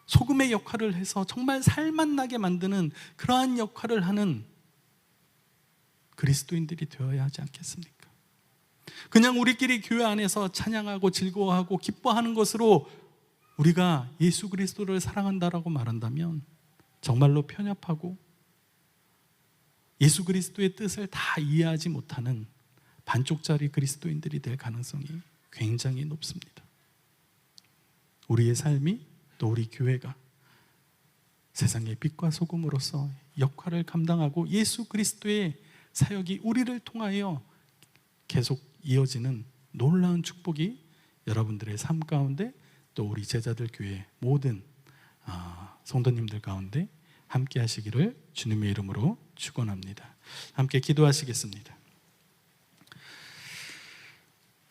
소금의 역할을 해서 정말 살맛나게 만드는 그러한 역할을 하는 그리스도인들이 되어야 하지 않겠습니까? 그냥 우리끼리 교회 안에서 찬양하고 즐거워하고 기뻐하는 것으로 우리가 예수 그리스도를 사랑한다라고 말한다면 정말로 편협하고 예수 그리스도의 뜻을 다 이해하지 못하는 반쪽짜리 그리스도인들이 될 가능성이 굉장히 높습니다. 우리의 삶이, 또 우리 교회가 세상의 빛과 소금으로서 역할을 감당하고 예수 그리스도의 사역이 우리를 통하여 계속 이어지는 놀라운 축복이 여러분들의 삶 가운데, 또 우리 제자들 교회 모든 성도님들 가운데 함께 하시기를 주님의 이름으로 축원합니다. 함께 기도하시겠습니다.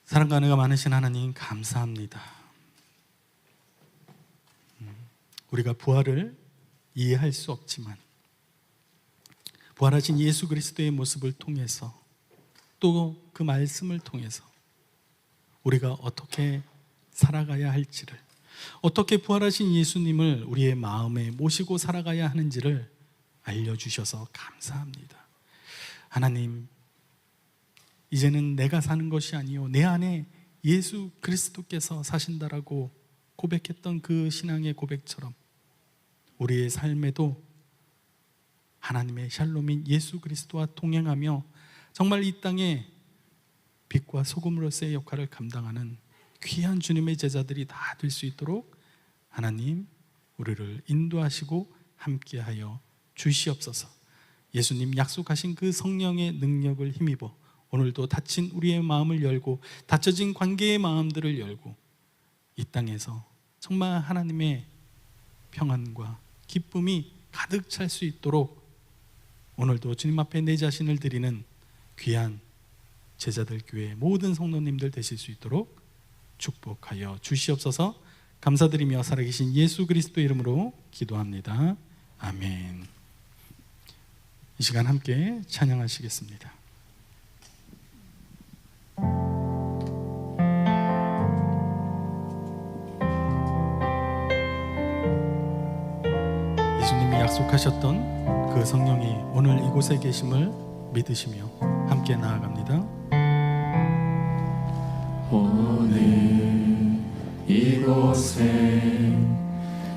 사랑과 은혜가 많으신 하나님, 감사합니다. 우리가 부활을 이해할 수 없지만 부활하신 예수 그리스도의 모습을 통해서, 또 그 말씀을 통해서 우리가 어떻게 살아가야 할지를, 어떻게 부활하신 예수님을 우리의 마음에 모시고 살아가야 하는지를 알려주셔서 감사합니다. 하나님, 이제는 내가 사는 것이 아니요 내 안에 예수 그리스도께서 사신다라고 고백했던 그 신앙의 고백처럼 우리의 삶에도 하나님의 샬롬인 예수 그리스도와 동행하며 정말 이 땅에 빛과 소금으로서의 역할을 감당하는 귀한 주님의 제자들이 다 될 수 있도록 하나님 우리를 인도하시고 함께하여 주시옵소서. 예수님 약속하신 그 성령의 능력을 힘입어 오늘도 닫힌 우리의 마음을 열고 닫혀진 관계의 마음들을 열고 이 땅에서 정말 하나님의 평안과 기쁨이 가득 찰 수 있도록 오늘도 주님 앞에 내 자신을 드리는 귀한 제자들 교회 모든 성도님들 되실 수 있도록 축복하여 주시옵소서. 감사드리며 살아계신 예수 그리스도 이름으로 기도합니다. 아멘. 이 시간 함께 찬양하시겠습니다. 예수님이 약속하셨던 그 성령이 오늘 이곳에 계심을 믿으시며 함께 나아갑니다. 오늘 이곳에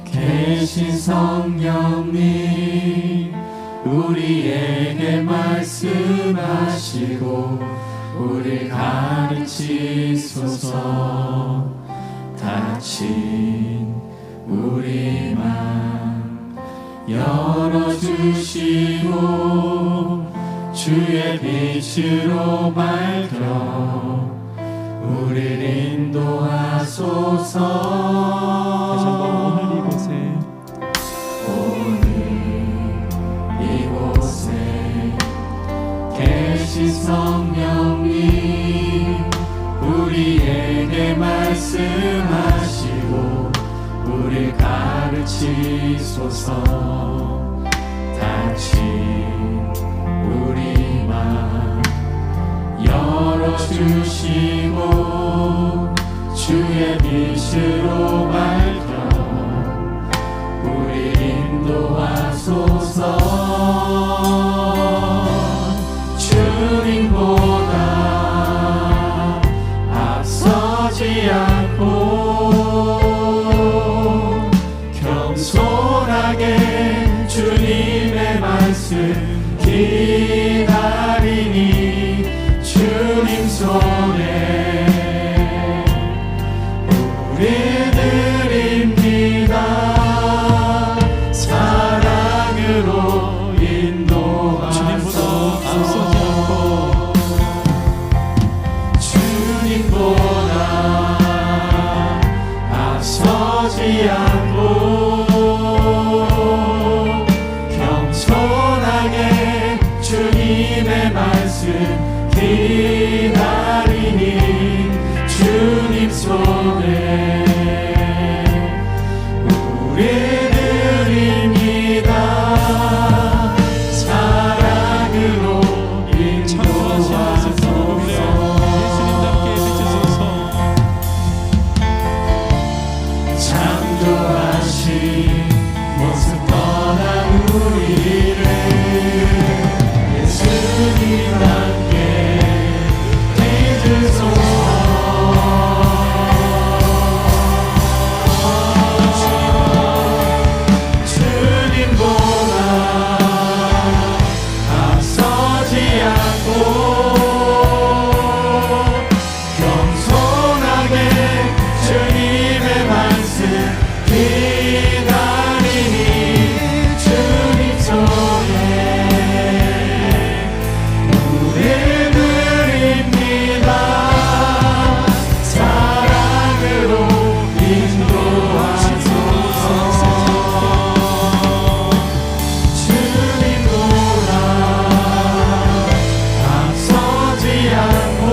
계신 성령님 우리에게 말씀하시고 우리 가르치소서. 닫힌 우리 맘 열어주시고 주의 빛으로 밝혀 우리를 인도하소서. 다시 한번 오늘 이곳에 계신 성령님 우리에게 말씀하시고 우리를 가르치소서. 닫힌 우리 맘 열어주시고 주의 빛으로 밝혀 우리 인도하소서. 주님보다 앞서지 않고 겸손하게 주님의 말씀 기다리니 주님 손에 우리 드립니다. 사랑으로 인도하소서. 주님보다 앞서지 않고 겸손하게 주님의 말씀 기다리니 주님 손에 우리 드립니다. 사랑으로 인도하소서. 창조하신 모습 떠난 우리를 예수님 함께 믿으소서. 주님보다 앞서지 않고 겸손하게 주님의 말씀 기다리니 주님 손에 우리 드립니다. 사랑으로 인도하소서. 주님보다 앞서지 않고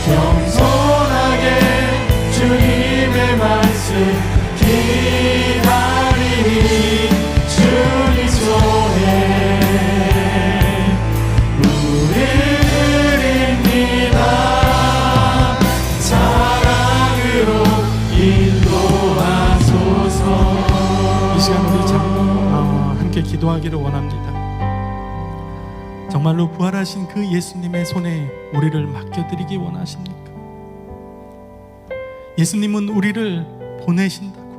겸손하게 주님의 말씀 기다리니 주님 손에 우리 드립니다. 사랑으로 인도하소서. 이 시간 우리 함께 기도하기를 원합니다. 정말로 부활하신 그 예수님의 손에 우리를 맡겨드리기 원하십니까? 예수님은 우리를 보내신다고,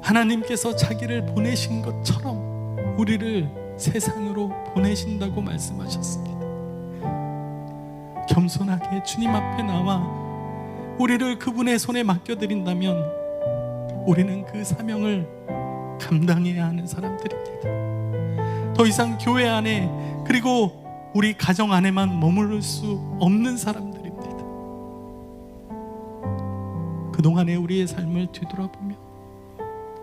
하나님께서 자기를 보내신 것처럼 우리를 세상으로 보내신다고 말씀하셨습니다. 겸손하게 주님 앞에 나와 우리를 그분의 손에 맡겨드린다면 우리는 그 사명을 감당해야 하는 사람들입니다. 더 이상 교회 안에 그리고 우리 가정 안에만 머무를 수 없는 사람들입니다. 그동안의 우리의 삶을 뒤돌아보며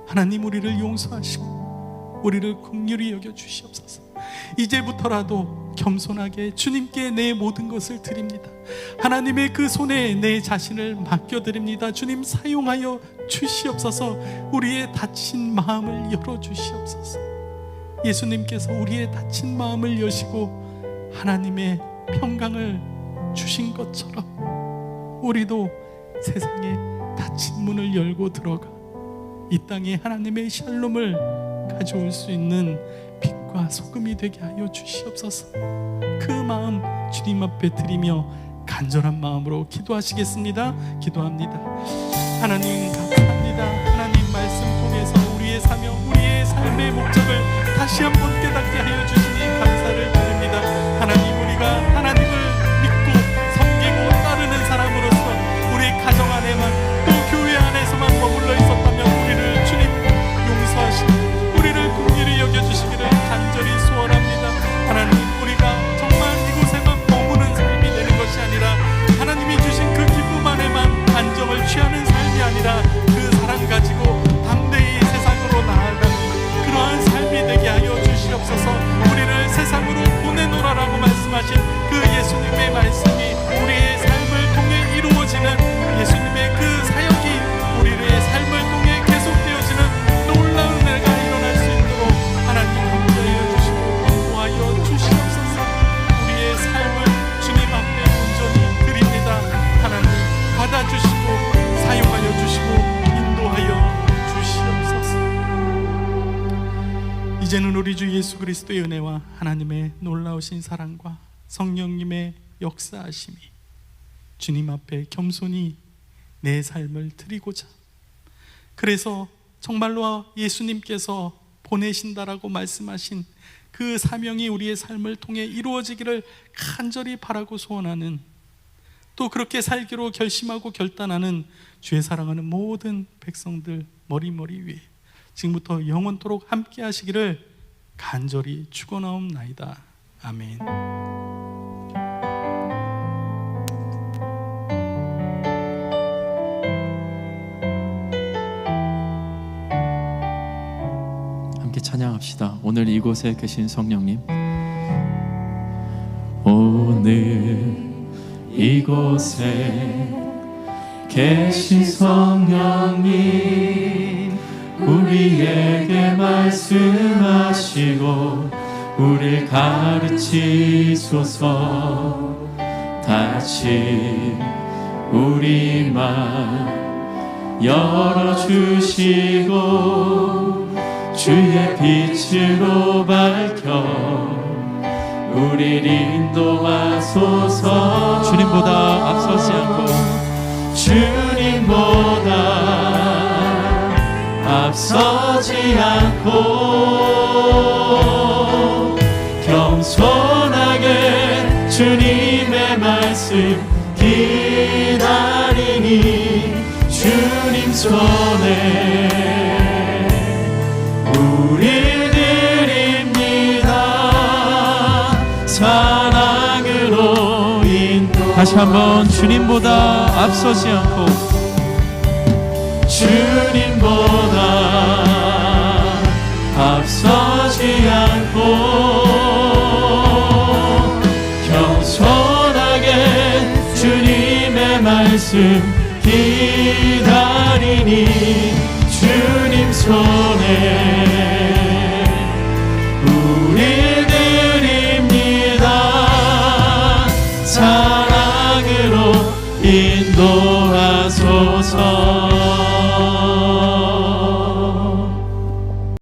하나님 우리를 용서하시고 우리를 긍휼히 여겨 주시옵소서. 이제부터라도 겸손하게 주님께 내 모든 것을 드립니다. 하나님의 그 손에 내 자신을 맡겨드립니다. 주님 사용하여 주시옵소서. 우리의 다친 마음을 열어주시옵소서. 예수님께서 우리의 다친 마음을 여시고 하나님의 평강을 주신 것처럼 우리도 세상에 닫힌 문을 열고 들어가 이 땅에 하나님의 샬롬을 가져올 수 있는 빛과 소금이 되게 하여 주시옵소서. 그 마음 주님 앞에 드리며 간절한 마음으로 기도하시겠습니다. 기도합니다. 하나님 감사합니다. 하나님 말씀 통해서 우리의 사명, 우리의 삶의 목적을 다시 한번 깨닫게 하여 주시니 감사를 드립니다. 하나님 우리가 하나님을 믿고 섬기고 따르는 사람으로서 우리 가정 안에만 또 교회 안에서만 머물러 있었다면 우리를 주님 용서하시고 우리를 긍휼히 여겨주시기를 간절히 소원합니다. 하나님 우리가 정말 이곳에만 머무는 삶이 되는 것이 아니라 하나님이 주신 그 기쁨 안에만 안정을 취하는 삶이 아니라 그 사랑 가지고 담대히 세상으로 나아가는 그러한 삶이 되게 하여 주시옵소서. 우리를 세상으로 보내노라라고 말씀하신 그 예수님의 말씀이 우리의 삶을 통해 이루어지는 예수님의 그 사역이 우리의 삶을 통해 계속되어지는 놀라운 은혜가 일어날 수 있도록 하나님 함께하여 주시고 인도하여 주시옵소서. 우리의 삶을 주님 앞에 온전히 드립니다. 하나님 받아주시고 사용하여 주시고 인도하여 주시옵소서. 이제는 우리 주 예수 그리스도의 은혜와 하나님의 놀라우신 사랑과 성령님의 역사하심이 주님 앞에 겸손히 내 삶을 드리고자, 그래서 정말로 예수님께서 보내신다라고 말씀하신 그 사명이 우리의 삶을 통해 이루어지기를 간절히 바라고 소원하는, 또 그렇게 살기로 결심하고 결단하는 주의 사랑하는 모든 백성들 머리머리 위에 지금부터 영원토록 함께 하시기를 간절히 축원하옵나이다. 아멘. 함께 찬양합시다. 오늘 이곳에 계신 성령님, 오늘 이곳에 계신 성령님, 우리에게 말씀하시고 우릴 가르치소서. 다시 우리 맘 열어주시고 주의 빛으로 밝혀 우릴 인도하소서. 주님보다 앞서지 않고, 주님보다 앞서지 않고 겸손하게 주님의 말씀 기다리니 주님 손에 우릴 드립니다. 사랑으로 인도. 다시 한번 주님보다 앞서지 않고, 주님보다 앞서지 않고 겸손하게 주님의 말씀 기다리니 주님 손에 우릴 드립니다. 사랑으로 인도하소서.